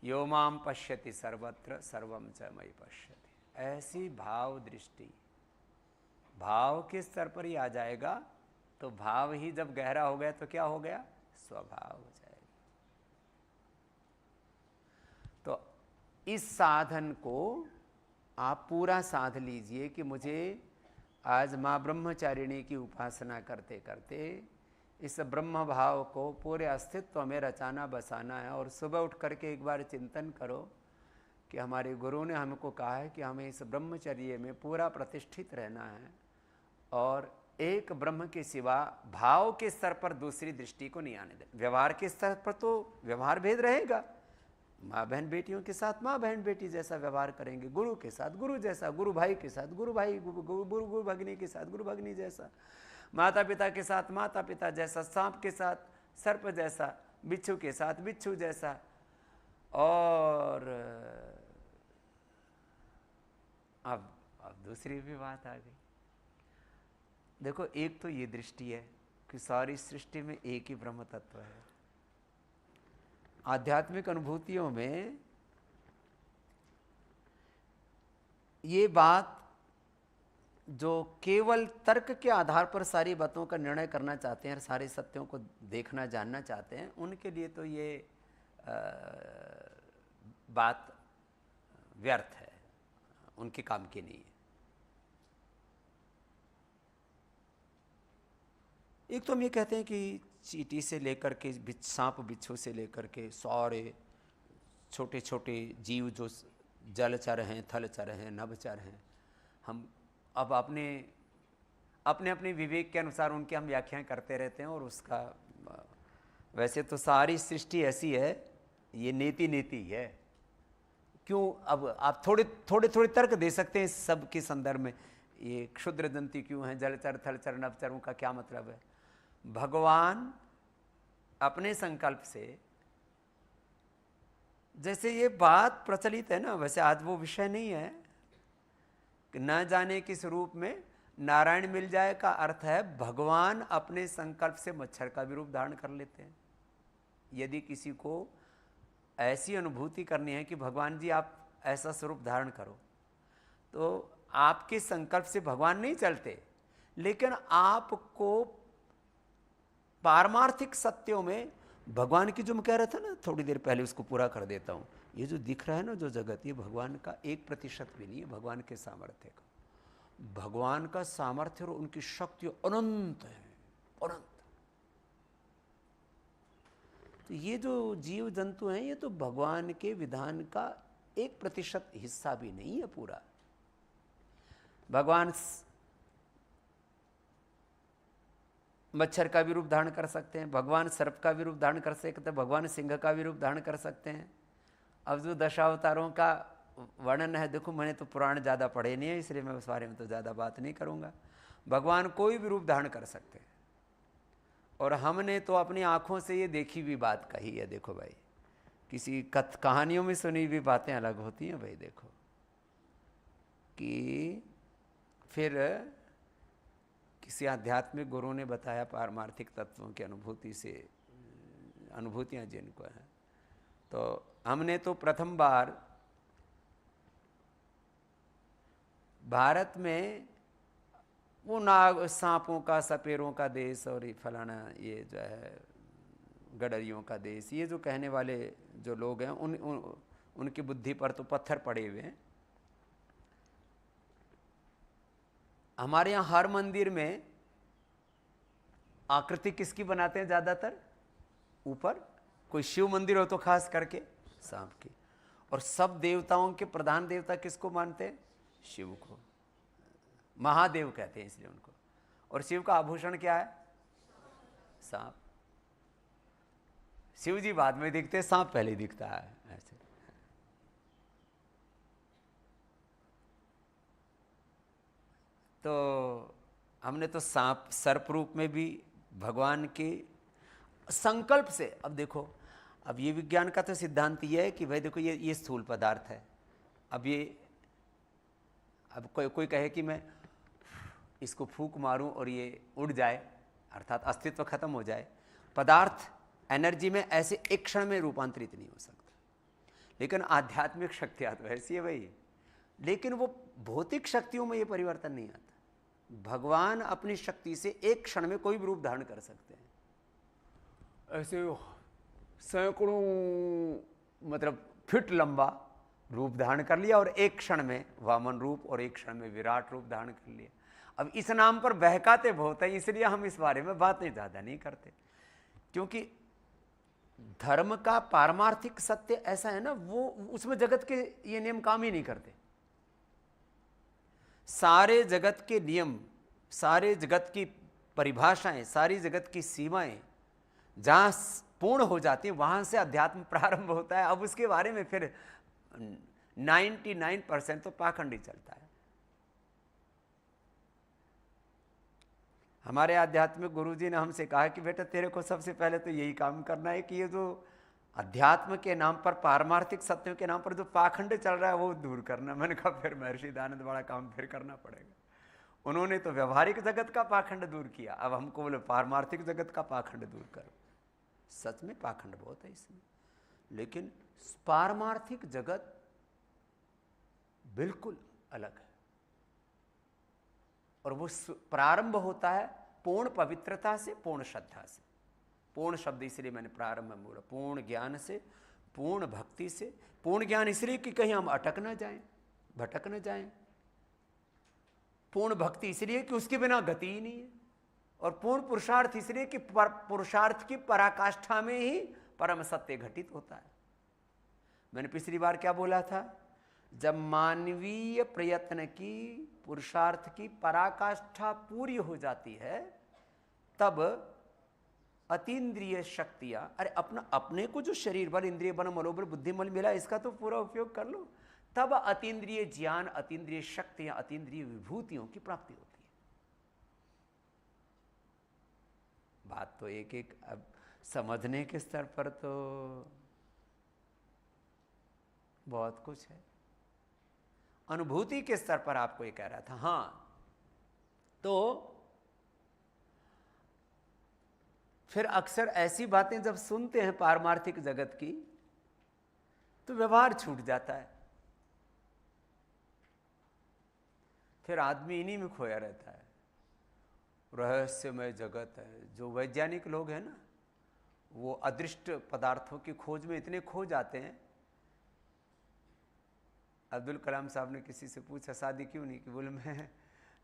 यो मां पश्यति सर्वत्र सर्वं च मयि पश्यति। ऐसी भाव दृष्टि भाव के स्तर पर ही आ जाएगा, तो भाव ही जब गहरा हो गया तो क्या हो गया, स्वभाव हो जाएगा। तो इस साधन को आप पूरा साध लीजिए कि मुझे आज माँ ब्रह्मचारिणी की उपासना करते करते इस ब्रह्म भाव को पूरे अस्तित्व में रचाना बसाना है। और सुबह उठ करके एक बार चिंतन करो कि हमारे गुरु ने हमको कहा है कि हमें इस ब्रह्मचर्य में पूरा प्रतिष्ठित रहना है और एक ब्रह्म के सिवा भाव के स्तर पर दूसरी दृष्टि को नहीं आने देना। व्यवहार के स्तर पर तो व्यवहार भेद रहेगा, माँ बहन बेटियों के साथ माँ बहन बेटी जैसा व्यवहार करेंगे, गुरु के साथ गुरु जैसा, गुरु भाई के साथ गुरु भाई, गुरु भगनी के साथ गुरु भगनी जैसा, माता पिता के साथ माता पिता जैसा, सांप के साथ सर्प जैसा, बिच्छू के साथ बिच्छू जैसा। और अब दूसरी भी बात आ गई। देखो, एक तो ये दृष्टि है कि सारी सृष्टि में एक ही ब्रह्म तत्व है। आध्यात्मिक अनुभूतियों में ये बात जो केवल तर्क के आधार पर सारी बातों का निर्णय करना चाहते हैं, सारे सत्यों को देखना जानना चाहते हैं, उनके लिए तो ये बात व्यर्थ है, उनके काम की नहीं है। एक तो हम ये कहते हैं कि चींटी से लेकर के सांप बिच्छू से लेकर के सारे छोटे छोटे जीव जो जलचर हैं, थलचर हैं, नभचर हैं, हम अब अपने अपने विवेक के अनुसार उनकी हम व्याख्याएं करते रहते हैं। और उसका वैसे तो सारी सृष्टि ऐसी है, ये नीति है। क्यों, अब आप थोड़े तर्क दे सकते हैं सब के संदर्भ में। ये क्षुद्र दंती क्यों है, जलचर थलचर नभचरों का क्या मतलब है? भगवान अपने संकल्प से, जैसे ये बात प्रचलित है ना, वैसे आज वो विषय नहीं है कि न जाने किस रूप में नारायण मिल जाए का अर्थ है भगवान अपने संकल्प से मच्छर का भी रूप धारण कर लेते हैं। यदि किसी को ऐसी अनुभूति करनी है कि भगवान जी आप ऐसा स्वरूप धारण करो, तो आपके संकल्प से भगवान नहीं चलते, लेकिन आपको पारमार्थिक सत्यों में भगवान की, जो मैं कह रहा था ना थोड़ी देर पहले, उसको पूरा कर देता हूं। ये जो दिख रहा है ना, जो जगत, ये भगवान का 1% भी नहीं है भगवान के सामर्थ्य का। भगवान का सामर्थ्य और उनकी शक्ति अनंत है, अनंत। तो ये जो जीव जंतु हैं, ये तो भगवान के विधान का 1% हिस्सा भी नहीं है पूरा। भगवान मच्छर का भी रूप धारण कर सकते हैं, भगवान सर्प का भी रूप धारण कर सकते हैं, भगवान सिंह का भी रूप धारण कर सकते हैं। अब जो दशावतारों का वर्णन है, देखो मैंने तो पुराण ज़्यादा पढ़े नहीं है, इसलिए मैं उस बारे में तो ज़्यादा बात नहीं करूँगा। भगवान कोई भी रूप धारण कर सकते हैं। और हमने तो अपनी आँखों से ये देखी भी बात कही है। देखो भाई, किसी कहानियों में सुनी हुई बातें अलग होती हैं भाई। देखो कि फिर किसी आध्यात्मिक गुरु ने बताया पारमार्थिक तत्वों की अनुभूति से, अनुभूतियाँ जिनको हैं, तो हमने तो प्रथम बार भारत में वो नाग सांपों का, सपेरों का देश और ये फलाना, ये जो है गडरियों का देश, ये जो कहने वाले जो लोग हैं उनकी बुद्धि पर तो पत्थर पड़े हुए हैं। हमारे यहाँ हर मंदिर में आकृति किसकी बनाते हैं ज्यादातर? ऊपर कोई शिव मंदिर हो तो खास करके सांप की। और सब देवताओं के प्रधान देवता किसको मानते हैं? शिव को। महादेव कहते हैं इसलिए उनको। और शिव का आभूषण क्या है? सांप। शिव जी बाद में दिखते, सांप पहले दिखता है ऐसे। तो हमने तो सांप सर्प रूप में भी भगवान के संकल्प से, अब देखो, अब ये विज्ञान का तो सिद्धांत ये है कि भाई देखो ये स्थूल पदार्थ है। अब कोई कहे कि मैं इसको फूंक मारूं और ये उड़ जाए, अर्थात अस्तित्व खत्म हो जाए। पदार्थ एनर्जी में ऐसे एक क्षण में रूपांतरित नहीं हो सकता। लेकिन आध्यात्मिक शक्तियां तो ऐसी है भाई, लेकिन वो भौतिक शक्तियों में ये परिवर्तन नहीं आता। भगवान अपनी शक्ति से एक क्षण में कोई भी रूप धारण कर सकते हैं। ऐसे सैकड़ों मतलब फीट लंबा रूप धारण कर लिया और एक क्षण में वामन रूप और एक क्षण में विराट रूप धारण कर लिया। अब इस नाम पर बहकाते बहुत है, इसलिए हम इस बारे में बातें ज्यादा नहीं करते, क्योंकि धर्म का पारमार्थिक सत्य ऐसा है ना, वो उसमें जगत के ये नियम काम ही नहीं करते। सारे जगत के नियम, सारे जगत की परिभाषाएं, सारी जगत की सीमाएं जहां पूर्ण हो जाती है वहां से अध्यात्म प्रारंभ होता है। अब उसके बारे में फिर 99% तो पाखंड ही चलता है। हमारे आध्यात्मिक गुरुजी ने हमसे कहा कि बेटा तेरे को सबसे पहले तो यही काम करना है कि ये जो अध्यात्म के नाम पर, पारमार्थिक सत्यों के नाम पर जो पाखंड चल रहा है वो दूर करना। मैंने कहा फिर महर्षि दयानंद बड़ा काम फिर करना पड़ेगा। उन्होंने तो व्यवहारिक जगत का पाखंड दूर किया, अब हमको बोले पारमार्थिक जगत का पाखंड दूर करो। सच में पाखंड बहुत है इसमें, लेकिन पारमार्थिक जगत बिल्कुल अलग है। और वो प्रारंभ होता है पूर्ण पवित्रता से, पूर्ण श्रद्धा से। पूर्ण शब्द इसलिए मैंने प्रारंभ में बोला, पूर्ण ज्ञान से, पूर्ण भक्ति से। पूर्ण ज्ञान इसलिए कि कहीं हम अटक न जाएं, भटक न जाएं। पूर्ण भक्ति इसलिए कि उसके बिना गति ही नहीं है। और पूर्ण पुरुषार्थ इसलिए कि पुरुषार्थ की पराकाष्ठा में ही परम सत्य घटित होता है। मैंने पिछली बार क्या बोला था? जब मानवीय प्रयत्न की, पुरुषार्थ की पराकाष्ठा पूरी हो जाती है, तब अतीन्द्रिय शक्तियां, अरे अपने को जो शरीर बल, इंद्रिय बल, मनोबल, बुद्धिमल मिला, इसका तो पूरा उपयोग कर लो, तब अतीन्द्रिय ज्ञान, अतीन्द्रिय शक्तियां, अतीन्द्रिय विभूतियों की प्राप्ति होती है। बात तो एक एक अब समझने के स्तर पर तो बहुत कुछ है। अनुभूति के स्तर पर आपको ये कह रहा था। हाँ, तो फिर अक्सर ऐसी बातें जब सुनते हैं पारमार्थिक जगत की, तो व्यवहार छूट जाता है। फिर आदमी इन्हीं में खोया रहता है। रहस्यमय जगत है। जो वैज्ञानिक लोग हैं ना, वो अदृष्ट पदार्थों की खोज में इतने खो जाते हैं। अब्दुल कलाम साहब ने किसी से पूछा शादी क्यों नहीं की? बोले मैं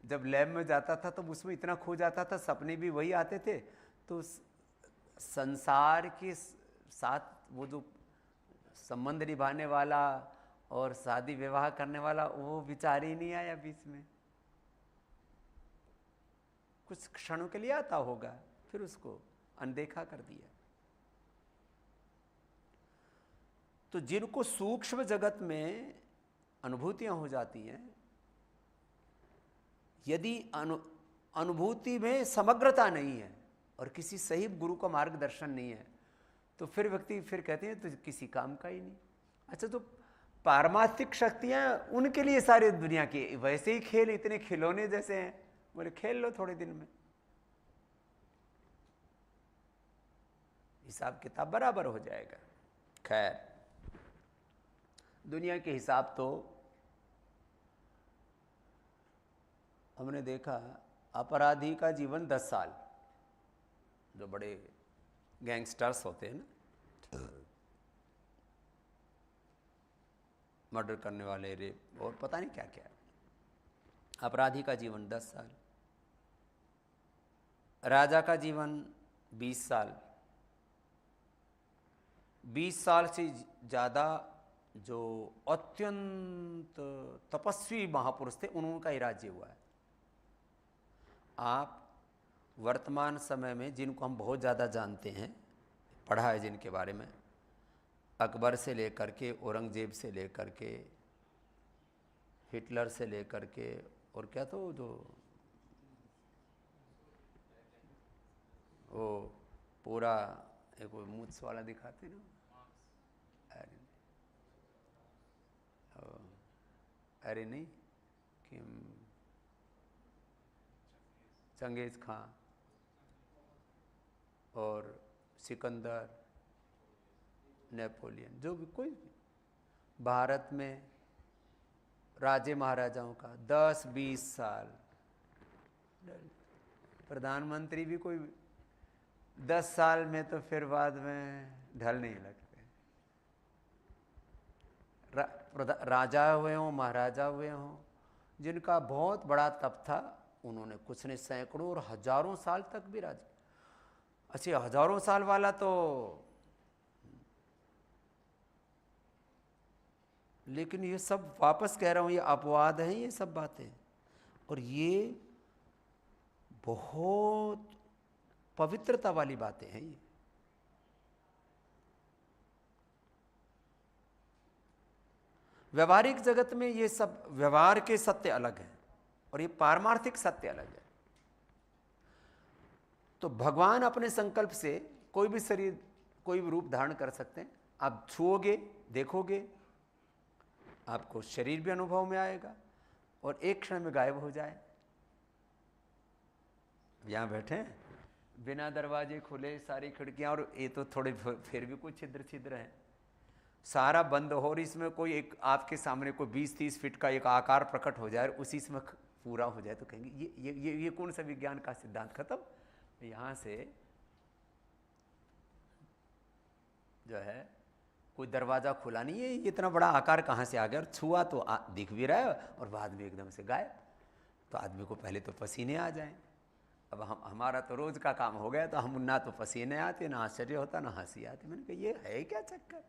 जब लैब में जाता था तो उसमें इतना खो जाता था, सपने भी वही आते थे, तो संसार के साथ वो जो संबंध निभाने वाला और शादी विवाह करने वाला, वो विचार ही नहीं आया बीच में। कुछ क्षणों के लिए आता होगा, फिर उसको अनदेखा कर दिया। तो जिनको सूक्ष्म जगत में अनुभूतियां हो जाती हैं, यदि अनुभूति में समग्रता नहीं है और किसी सही गुरु का मार्गदर्शन नहीं है, तो फिर व्यक्ति फिर कहते हैं तो किसी काम का ही नहीं। अच्छा, तो पारमार्थिक शक्तियां उनके लिए सारी दुनिया की, वैसे ही खेल इतने खिलौने जैसे हैं, बोले खेल लो थोड़े दिन में, हिसाब किताब बराबर हो जाएगा। खैर, दुनिया के हिसाब तो हमने देखा, अपराधी का जीवन 10 साल, जो बड़े गैंगस्टर्स होते हैं ना, मर्डर करने वाले, रेप और पता नहीं क्या क्या, अपराधी का जीवन 10 साल, राजा का जीवन 20 साल। 20 साल से ज़्यादा जो अत्यंत तपस्वी महापुरुष थे उनका ही राज्य हुआ है। आप वर्तमान समय में जिनको हम बहुत ज़्यादा जानते हैं, पढ़ा है जिनके बारे में, अकबर से लेकर के, औरंगजेब से लेकर के, हिटलर से लेकर के, और क्या तो जो वो पूरा एक वो मूछ वाला दिखाते ना, अरे नहीं कि चंगेज खां और सिकंदर, नेपोलियन, जो भी कोई भी भारत में राजे महाराजाओं का 10-20 साल, प्रधानमंत्री भी कोई 10 साल में तो फिर बाद में ढल नहीं लगते। राजा हुए हों, महाराजा हुए हों, जिनका बहुत बड़ा तप था, उन्होंने कुछ ने सैकड़ों और हजारों साल तक भी राज। अच्छा, हजारों साल वाला तो, लेकिन ये सब वापस कह रहा हूं, ये अपवाद हैं ये सब बातें, और ये बहुत पवित्रता वाली बातें हैं। ये व्यवहारिक जगत में ये सब व्यवहार के सत्य अलग हैं और ये पारमार्थिक सत्य अलग है। तो भगवान अपने संकल्प से कोई भी शरीर, कोई भी रूप धारण कर सकते हैं। आप छुओगे, देखोगे, आपको शरीर भी अनुभव में आएगा और एक क्षण में गायब हो जाए। यहां बैठे हैं, बिना दरवाजे खुले, सारी खिड़कियां, और ये तो थोड़े फिर भी कुछ छिद्र छिद्र हैं, सारा बंद हो, और इसमें कोई एक आपके सामने कोई 20-30 फीट का एक आकार प्रकट हो जाए और उसी में पूरा हो जाए, तो कहेंगे ये कौन सा विज्ञान का सिद्धांत खत्म। यहां से जो है कोई दरवाजा खुला नहीं है, ये इतना बड़ा आकार कहाँ से आ गया, और छुआ तो दिख भी रहा है और बाद में एकदम से गायब। तो आदमी को पहले तो पसीने आ जाएं। अब हमारा तो रोज का काम हो गया, तो हम ना तो पसीने आते, ना आश्चर्य होता, ना हंसी आती। मैंने कहा ये है क्या चक्कर,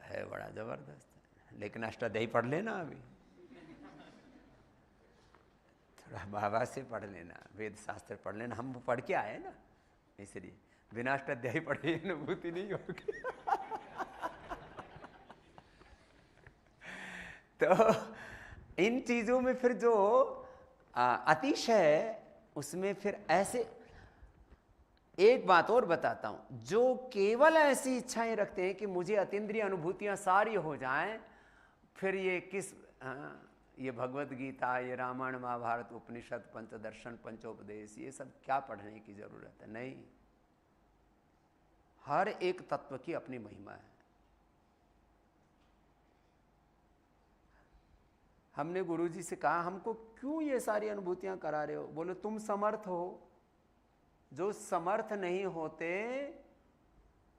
है बड़ा जबरदस्त। लेकिन अष्टाध्यायी पढ़ लेना, अभी थोड़ा बाबा से पढ़ लेना, वेद शास्त्र पढ़ लेना, हम पढ़ के आए ना, इसलिए बिना अष्टाध्यायी पढ़े अनुभूति नहीं होगी। तो इन चीजों में फिर जो अतिशय है, उसमें फिर ऐसे एक बात और बताता हूं, जो केवल ऐसी इच्छाएं रखते हैं कि मुझे अतीन्द्रिय अनुभूतियां सारी हो जाएं, फिर ये किस ये भगवत गीता, ये रामायण महाभारत उपनिषद, पंचदर्शन, पंचोपदेश, ये सब क्या पढ़ने की जरूरत है। नहीं, हर एक तत्व की अपनी महिमा है। हमने गुरुजी से कहा, हमको क्यों ये सारी अनुभूतियां करा रहे हो। बोले तुम समर्थ हो, जो समर्थ नहीं होते,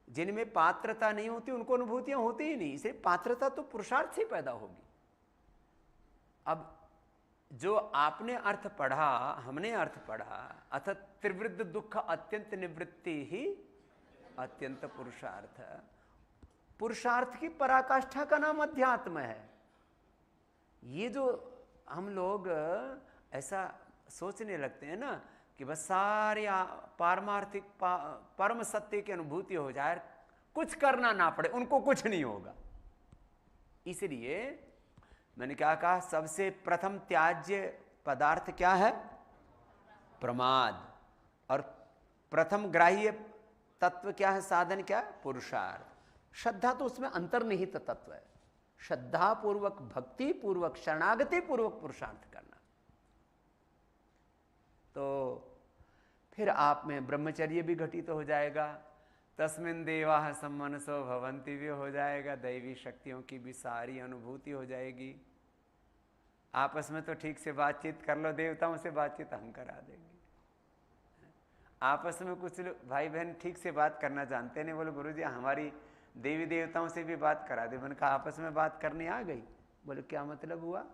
जिनमें पात्रता नहीं होती, उनको अनुभूतियां होती ही नहीं। इसे पात्रता तो पुरुषार्थ से पैदा होगी। अब जो आपने अर्थ पढ़ा, हमने अर्थ पढ़ा, अथ त्रिवृद्ध दुख अत्यंत निवृत्ति ही अत्यंत पुरुषार्थ। पुरुषार्थ की पराकाष्ठा का नाम अध्यात्म है। ये जो हम लोग ऐसा सोचने लगते हैं ना कि बस सारे पारमार्थिक परम सत्य की अनुभूति हो जाए, कुछ करना ना पड़े, उनको कुछ नहीं होगा। इसलिए मैंने क्या कहा, सबसे प्रथम त्याज्य पदार्थ क्या है, प्रमाद, और प्रथम ग्राह्य तत्व क्या है, साधन क्या है, पुरुषार्थ। श्रद्धा तो उसमें अंतर्निहित तत्व है। श्रद्धा पूर्वक, भक्ति पूर्वक, शरणागति पूर्वक पुरुषार्थ करना। तो फिर आप में ब्रह्मचर्य भी घटित हो जाएगा, तस्मिन देवा सम्मनसो भवंती भी हो जाएगा, दैवी शक्तियों की भी सारी अनुभूति हो जाएगी। आपस में तो ठीक से बातचीत कर लो, देवताओं से बातचीत हम करा देंगे। आपस में कुछ लोग भाई बहन ठीक से बात करना जानते नहीं, बोले गुरुजी हमारी देवी देवताओं से भी बात करा दे। मैंने कहा आपस में बात करनी आ गई? बोले क्या मतलब हुआ?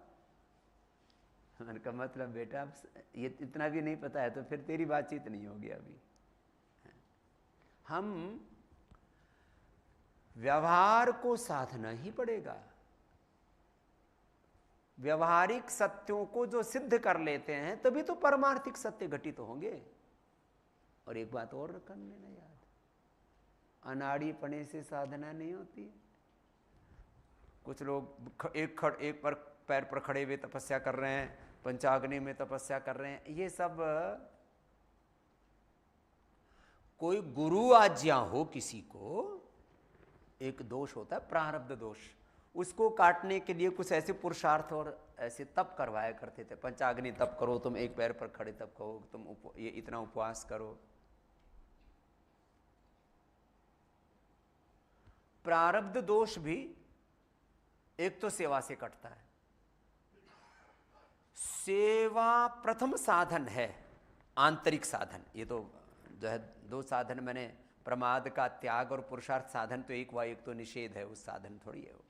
मैंने कहा मतलब बेटा अब ये इतना भी नहीं पता है तो फिर तेरी बातचीत नहीं होगी अभी। हम व्यवहार को साधना ही पड़ेगा। व्यवहारिक सत्यों को जो सिद्ध कर लेते हैं तभी तो परमार्थिक सत्य घटित होंगे। और एक बात और कर लेना याद, अनाड़ी पने से साधना नहीं होती है। कुछ लोग एक पर पैर पर खड़े हुए तपस्या कर रहे हैं, पंचाग्नि में तपस्या कर रहे हैं, ये सब कोई गुरु आज्ञा हो किसी को, एक दोष होता है प्रारब्ध दोष, उसको काटने के लिए कुछ ऐसे पुरुषार्थ और ऐसे तप करवाया करते थे। पंचाग्नि तप करो, तुम एक पैर पर खड़े तप करो, तुम ये इतना उपवास करो। प्रारब्ध दोष भी एक तो सेवा से कटता है। सेवा प्रथम साधन है, आंतरिक साधन। ये तो जो है दो साधन मैंने, प्रमाद का त्याग और पुरुषार्थ साधन तो एक व एक तो निषेध है, उस साधन थोड़ी है वो।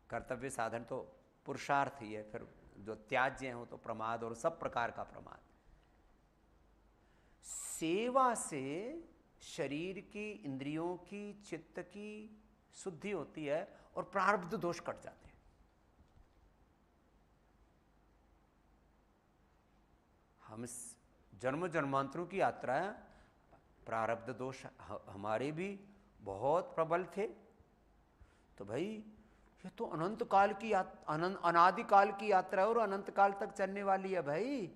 कर्तव्य साधन तो पुरुषार्थ ही है, फिर जो त्याज्य है वो तो प्रमाद और सब प्रकार का प्रमाद। सेवा से शरीर की, इंद्रियों की, चित्त की शुद्धि होती है और प्रारब्ध दोष कट जाते हैं। हम जन्म जन्मांतरों की यात्रा है, प्रारब्ध दोष हमारे भी बहुत प्रबल थे। तो भाई ये तो अनंत काल की अनादि काल की यात्रा है और अनंत काल तक चलने वाली है भाई।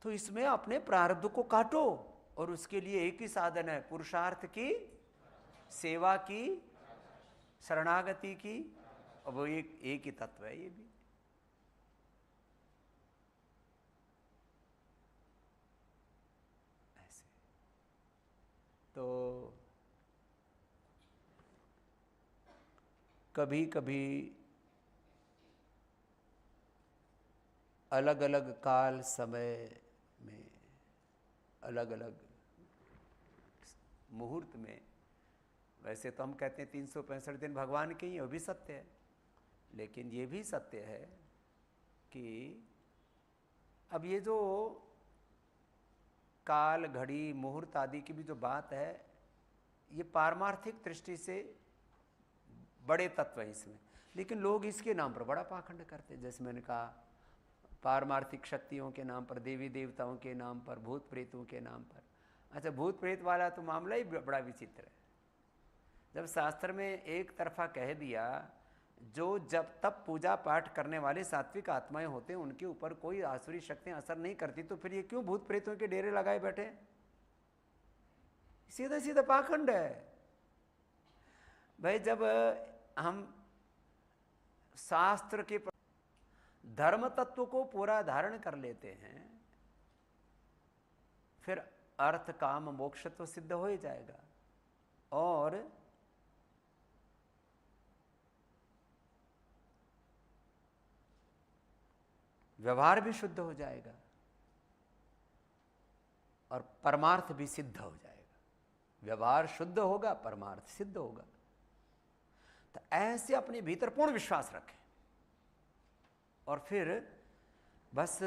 तो इसमें अपने प्रारब्ध को काटो, और उसके लिए एक ही साधन है, पुरुषार्थ की, सेवा की, शरणागति की, और वो एक ही तत्व है ये भी। ऐसे तो कभी कभी अलग अलग काल समय में, अलग अलग मुहूर्त में, वैसे तो हम कहते हैं 365 दिन भगवान के ही, वो भी सत्य है, लेकिन ये भी सत्य है कि अब ये जो काल, घड़ी, मुहूर्त आदि की भी जो बात है, ये पारमार्थिक दृष्टि से बड़े तत्व हैं इसमें, लेकिन लोग इसके नाम पर बड़ा पाखंड करते हैं। जैसे मैंने कहा, पारमार्थिक शक्तियों के नाम पर, देवी देवताओं के नाम पर, भूत प्रेतों के नाम पर। अच्छा, भूत प्रेत वाला तो मामला ही बड़ा विचित्र है। जब शास्त्र में एक तरफा कह दिया, जो जब तब पूजा पाठ करने वाले सात्विक आत्माएं होते हैं उनके ऊपर कोई आसुरी शक्तियां असर नहीं करती, तो फिर ये क्यों भूत प्रेतों के डेरे लगाए बैठे? सीधा सीधा पाखंड है भाई। जब हम शास्त्र के धर्म तत्व को पूरा धारण कर लेते हैं, फिर अर्थ काम मोक्ष तो सिद्ध हो ही जाएगा, और व्यवहार भी शुद्ध हो जाएगा, और परमार्थ भी सिद्ध हो जाएगा। व्यवहार शुद्ध होगा, परमार्थ सिद्ध होगा। तो ऐसे अपने भीतर पूर्ण विश्वास रखें, और फिर बस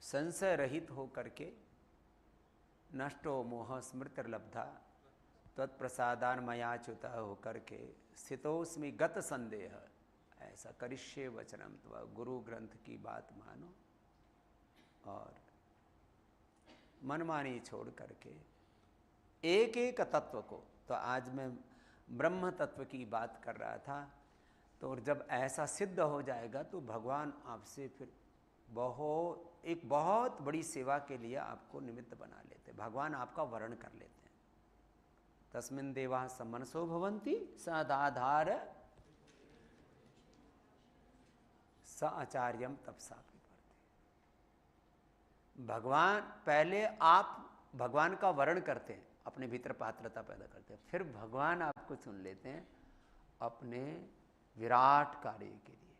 संशय रहित हो करके, नष्टो मोह स्मृतिर्लब्धा तत्प्रसादान मयाच्युत हो करके, स्थितोस्मि गत संदेह, ऐसा करिष्ये वचनम, तो गुरु ग्रंथ की बात मानो और मनमानी छोड़ करके एक एक तत्व को। तो आज मैं ब्रह्म तत्व की बात कर रहा था, तो जब ऐसा सिद्ध हो जाएगा तो भगवान आपसे फिर एक बहुत बड़ी सेवा के लिए आपको निमित्त बना लेते, भगवान आपका वर्ण कर लेते हैं। तस्मिन् देवा समनसो भवन्ति सदाधार स आचार्यम तपसा। भगवान पहले आप भगवान का वर्ण करते हैं, अपने भीतर पात्रता पैदा करते हैं, फिर भगवान आपको चुन लेते हैं अपने विराट कार्य के लिए।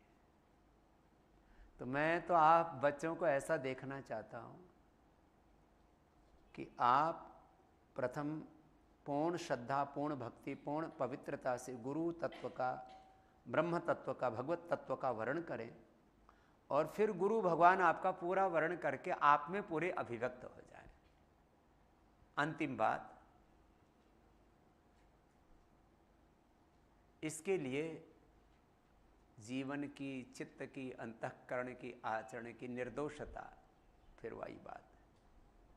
तो मैं तो आप बच्चों को ऐसा देखना चाहता हूँ कि आप प्रथम पूर्ण श्रद्धा, पूर्ण भक्ति, पूर्ण पवित्रता से गुरु तत्व का, ब्रह्म तत्व का, भगवत तत्व का वर्ण करें, और फिर गुरु भगवान आपका पूरा वर्ण करके आप में पूरे अभिव्यक्त हो जाए। अंतिम बात, इसके लिए जीवन की, चित्त की, अंतःकरण की, आचरण की निर्दोषता, फिर वही बात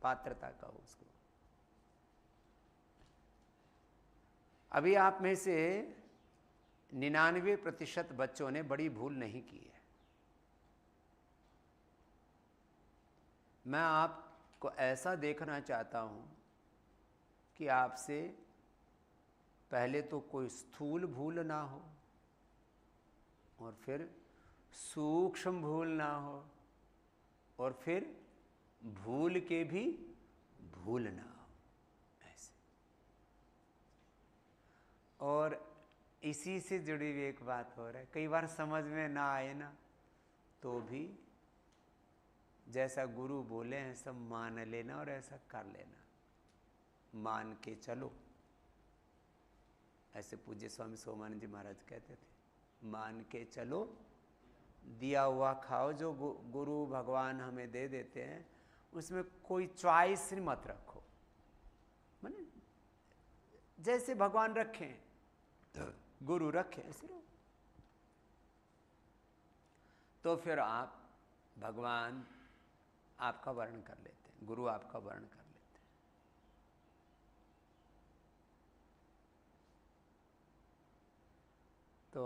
पात्रता का हो उसको। अभी आप में से 99% बच्चों ने बड़ी भूल नहीं की है। मैं आपको ऐसा देखना चाहता हूं कि आपसे पहले तो कोई स्थूल भूल ना हो, और फिर सूक्ष्म भूल ना हो, और फिर भूल के भी भूल ना हो, ऐसे। और इसी से जुड़ी हुई एक बात हो रहा है, कई बार समझ में ना आए ना तो भी जैसा गुरु बोले हैं सब मान लेना और ऐसा कर लेना, मान के चलो। ऐसे पूज्य स्वामी सोमानंद जी महाराज कहते थे, मान के चलो, दिया हुआ खाओ। जो गुरु भगवान हमें दे देते हैं उसमें कोई चॉइस मत रखो, माने जैसे भगवान रखें, गुरु रखे, ऐसे रहो। तो फिर आप भगवान आपका वर्ण कर लेते हैं, गुरु आपका वर्ण कर लेते हैं। तो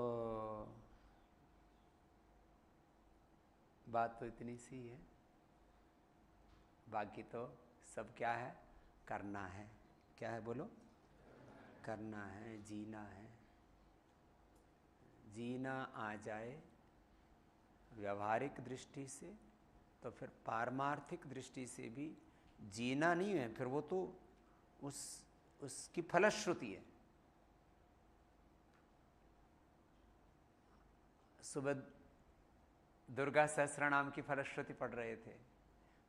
बात तो इतनी सी है, बाकी तो सब क्या है, करना है। क्या है बोलो? करना है, जीना है। जीना आ जाए व्यावहारिक दृष्टि से, तो फिर पारमार्थिक दृष्टि से भी जीना नहीं है, फिर वो तो उसकी फलश्रुति है। सुबह दुर्गा सहस्त्रनाम की फलश्रुति पढ़ रहे थे,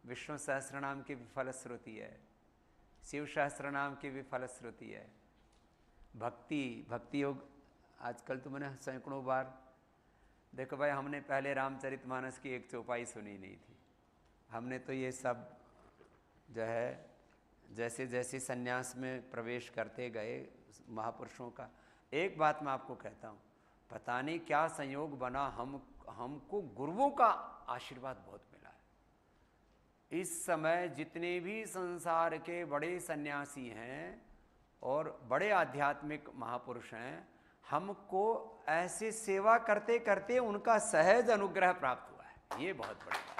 विष्णु सहस्त्रनाम की भी फलश्रुति है, शिव सहस्त्रनाम की भी फलश्रुति है। भक्ति योग आजकल तो मैंने सैकड़ों बार, देखो भाई, हमने पहले रामचरितमानस की एक चौपाई सुनी नहीं थी। हमने तो ये सब जो है, जैसे जैसे सन्यास में प्रवेश करते गए महापुरुषों का, एक बात मैं आपको कहता हूँ, पता नहीं क्या संयोग बना, हमको गुरुओं का आशीर्वाद बहुत मिला है। इस समय जितने भी संसार के बड़े सन्यासी हैं और बड़े आध्यात्मिक महापुरुष हैं, हमको ऐसे सेवा करते करते उनका सहज अनुग्रह प्राप्त हुआ है। ये बहुत बड़ी बात।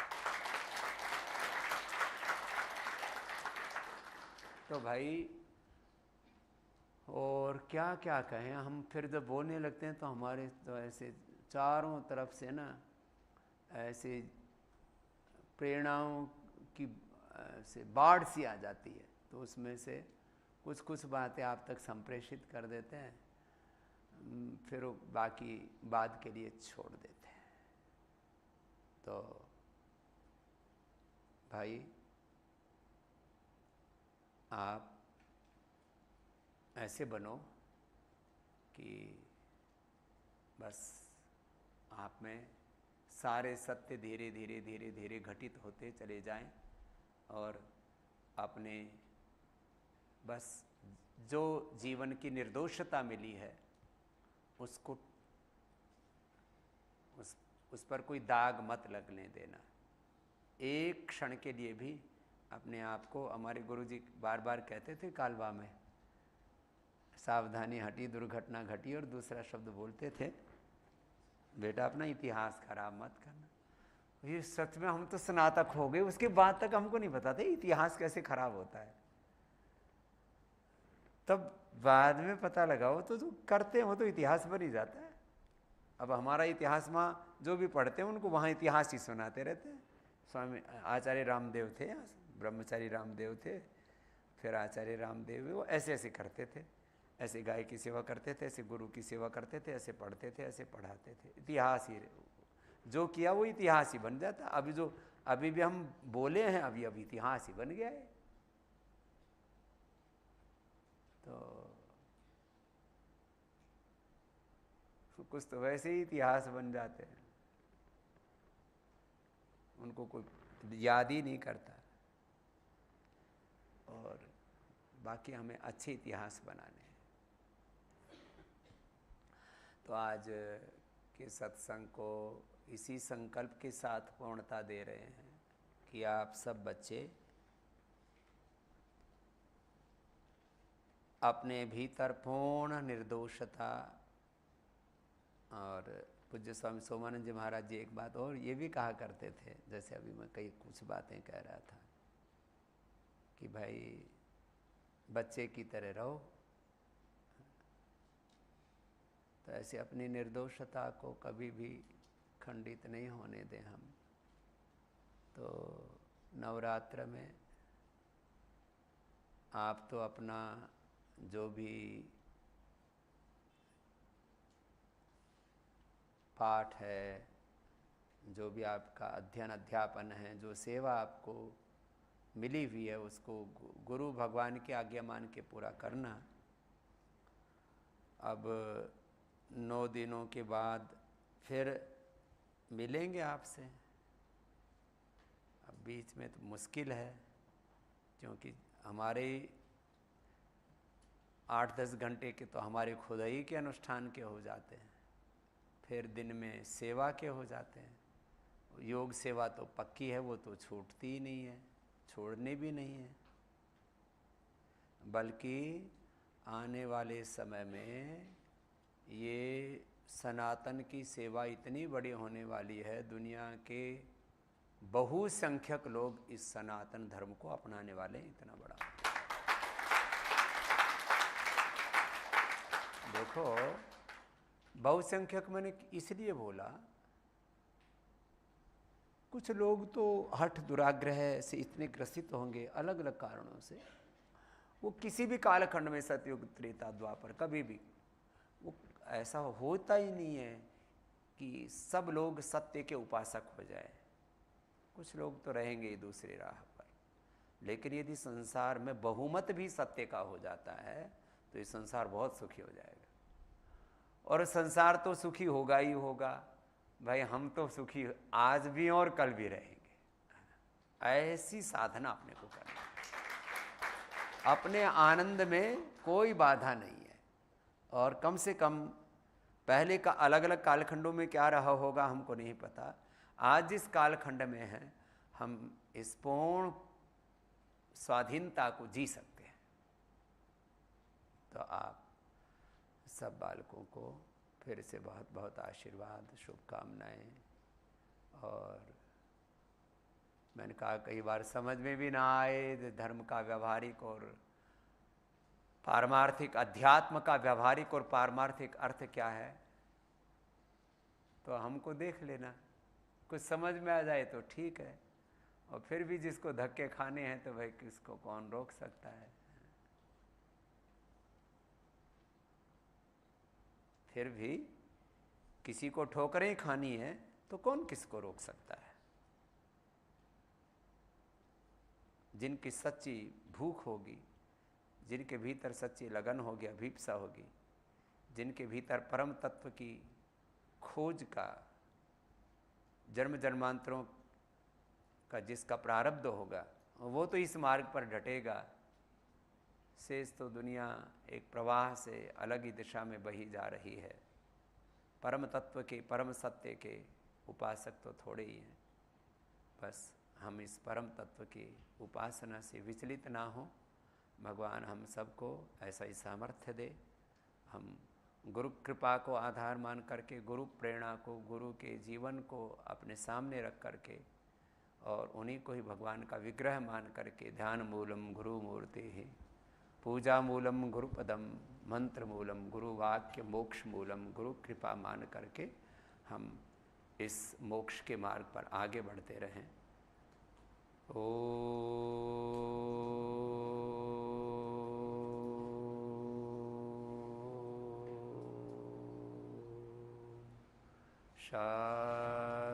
तो भाई, और क्या क्या कहें हम, फिर जब बोलने लगते हैं तो हमारे तो ऐसे चारों तरफ से ना ऐसे प्रेरणाओं की से बाढ़ सी आ जाती है। तो उसमें से कुछ कुछ बातें आप तक संप्रेषित कर देते हैं, फिर बाकी बाद के लिए छोड़ देते हैं। तो भाई, आप ऐसे बनो कि बस आप में सारे सत्य धीरे धीरे धीरे धीरे घटित होते चले जाएं, और अपने बस जो जीवन की निर्दोषता मिली है उसको, उस पर कोई दाग मत लगने देना। एक क्षण के लिए भी अपने आप को, हमारे गुरुजी बार बार कहते थे कालवा में, सावधानी हटी दुर्घटना घटी, और दूसरा शब्द बोलते थे, बेटा अपना इतिहास खराब मत करना। ये सच में हम तो स्नातक हो गए, उसके बाद तक हमको नहीं बताते इतिहास कैसे खराब होता है। तब बाद में पता लगा, वो तो जो करते हैं वो तो इतिहास बन ही जाता है। अब हमारा इतिहास में जो भी पढ़ते हैं उनको वहाँ इतिहास ही सुनाते रहते हैं। स्वामी आचार्य रामदेव थे, ब्रह्मचारी रामदेव थे, फिर आचार्य रामदेव वो ऐसे ऐसे करते थे, ऐसे गाय की सेवा करते थे, ऐसे गुरु की सेवा करते थे, ऐसे पढ़ते थे, ऐसे पढ़ाते थे। इतिहास ही जो किया वो इतिहास ही बन जाता। अभी भी हम बोले हैं, अभी इतिहास ही बन गया है। तो कुछ तो वैसे ही इतिहास बन जाते हैं, उनको कोई याद ही नहीं करता। और बाकी हमें अच्छे इतिहास बनाने हैं। तो आज के सत्संग को इसी संकल्प के साथ पूर्णता दे रहे हैं कि आप सब बच्चे अपने भीतर पूर्ण निर्दोषता। और पूज्य स्वामी सोमानंद जी महाराज जी एक बात और ये भी कहा करते थे, जैसे अभी मैं कुछ बातें कह रहा था कि भाई बच्चे की तरह रहो, तो ऐसे अपनी निर्दोषता को कभी भी खंडित नहीं होने दें हम। तो नवरात्र में आप तो अपना जो भी पाठ है, जो भी आपका अध्ययन अध्यापन है, जो सेवा आपको मिली हुई है, उसको गुरु भगवान की आज्ञा मान के पूरा करना। अब 9 दिनों के बाद फिर मिलेंगे आपसे। अब बीच में तो मुश्किल है, क्योंकि हमारे 8-10 घंटे के तो हमारे खुद ही के अनुष्ठान के हो जाते हैं, फिर दिन में सेवा के हो जाते हैं। योग सेवा तो पक्की है, वो तो छूटती ही नहीं है, छोड़नी भी नहीं है। बल्कि आने वाले समय में ये सनातन की सेवा इतनी बड़ी होने वाली है, दुनिया के बहुसंख्यक लोग इस सनातन धर्म को अपनाने वाले हैं। इतना बड़ा देखो, बहुसंख्यक मैंने इसलिए बोला, कुछ लोग तो हठ दुराग्रह से इतने ग्रसित होंगे अलग अलग कारणों से, वो किसी भी कालखंड में सतयुग त्रेता द्वापर कभी भी वो ऐसा होता ही नहीं है कि सब लोग सत्य के उपासक हो जाए। कुछ लोग तो रहेंगे ही दूसरी राह पर, लेकिन यदि संसार में बहुमत भी सत्य का हो जाता है तो ये संसार बहुत सुखी हो जाएगा। और संसार तो सुखी होगा ही होगा भाई, हम तो सुखी आज भी और कल भी रहेंगे। ऐसी साधना अपने को करना, अपने आनंद में कोई बाधा नहीं है। और कम से कम पहले का अलग अलग कालखंडों में क्या रहा होगा हमको नहीं पता, आज जिस कालखंड में है हम इस पूर्ण स्वाधीनता को जी सकते हैं। तो आप सब बालकों को फिर से बहुत बहुत आशीर्वाद, शुभकामनाएं। और मैंने कहा कई बार समझ में भी ना आए धर्म का व्यवहारिक और पारमार्थिक, अध्यात्म का व्यवहारिक और पारमार्थिक अर्थ क्या है, तो हमको देख लेना, कुछ समझ में आ जाए तो ठीक है। और फिर भी जिसको धक्के खाने हैं तो भाई किसको कौन रोक सकता है। फिर भी किसी को ठोकरें खानी है तो कौन किसको रोक सकता है। जिनकी सच्ची भूख होगी, जिनके भीतर सच्ची लगन होगी, अभीप्सा होगी, जिनके भीतर परम तत्व की खोज का जन्म जन्मांतरों का जिसका प्रारब्ध होगा, वो तो इस मार्ग पर डटेगा। शेष तो दुनिया एक प्रवाह से अलग ही दिशा में बही जा रही है। परम तत्व के, परम सत्य के उपासक तो थोड़े ही हैं। बस हम इस परम तत्व की उपासना से विचलित ना हो। भगवान हम सबको ऐसा ही सामर्थ्य दे। हम गुरु कृपा को आधार मान करके, गुरु प्रेरणा को, गुरु के जीवन को अपने सामने रख करके और उन्हीं को ही भगवान का विग्रह मान करके, ध्यान मूलम गुरु मूर्ति ही, पूजा मूलम गुरुपदम, मंत्र मूलम गुरु वाक्य, मोक्ष मूलम गुरु कृपा मान करके हम इस मोक्ष के मार्ग पर आगे बढ़ते रहें। ओ शांति।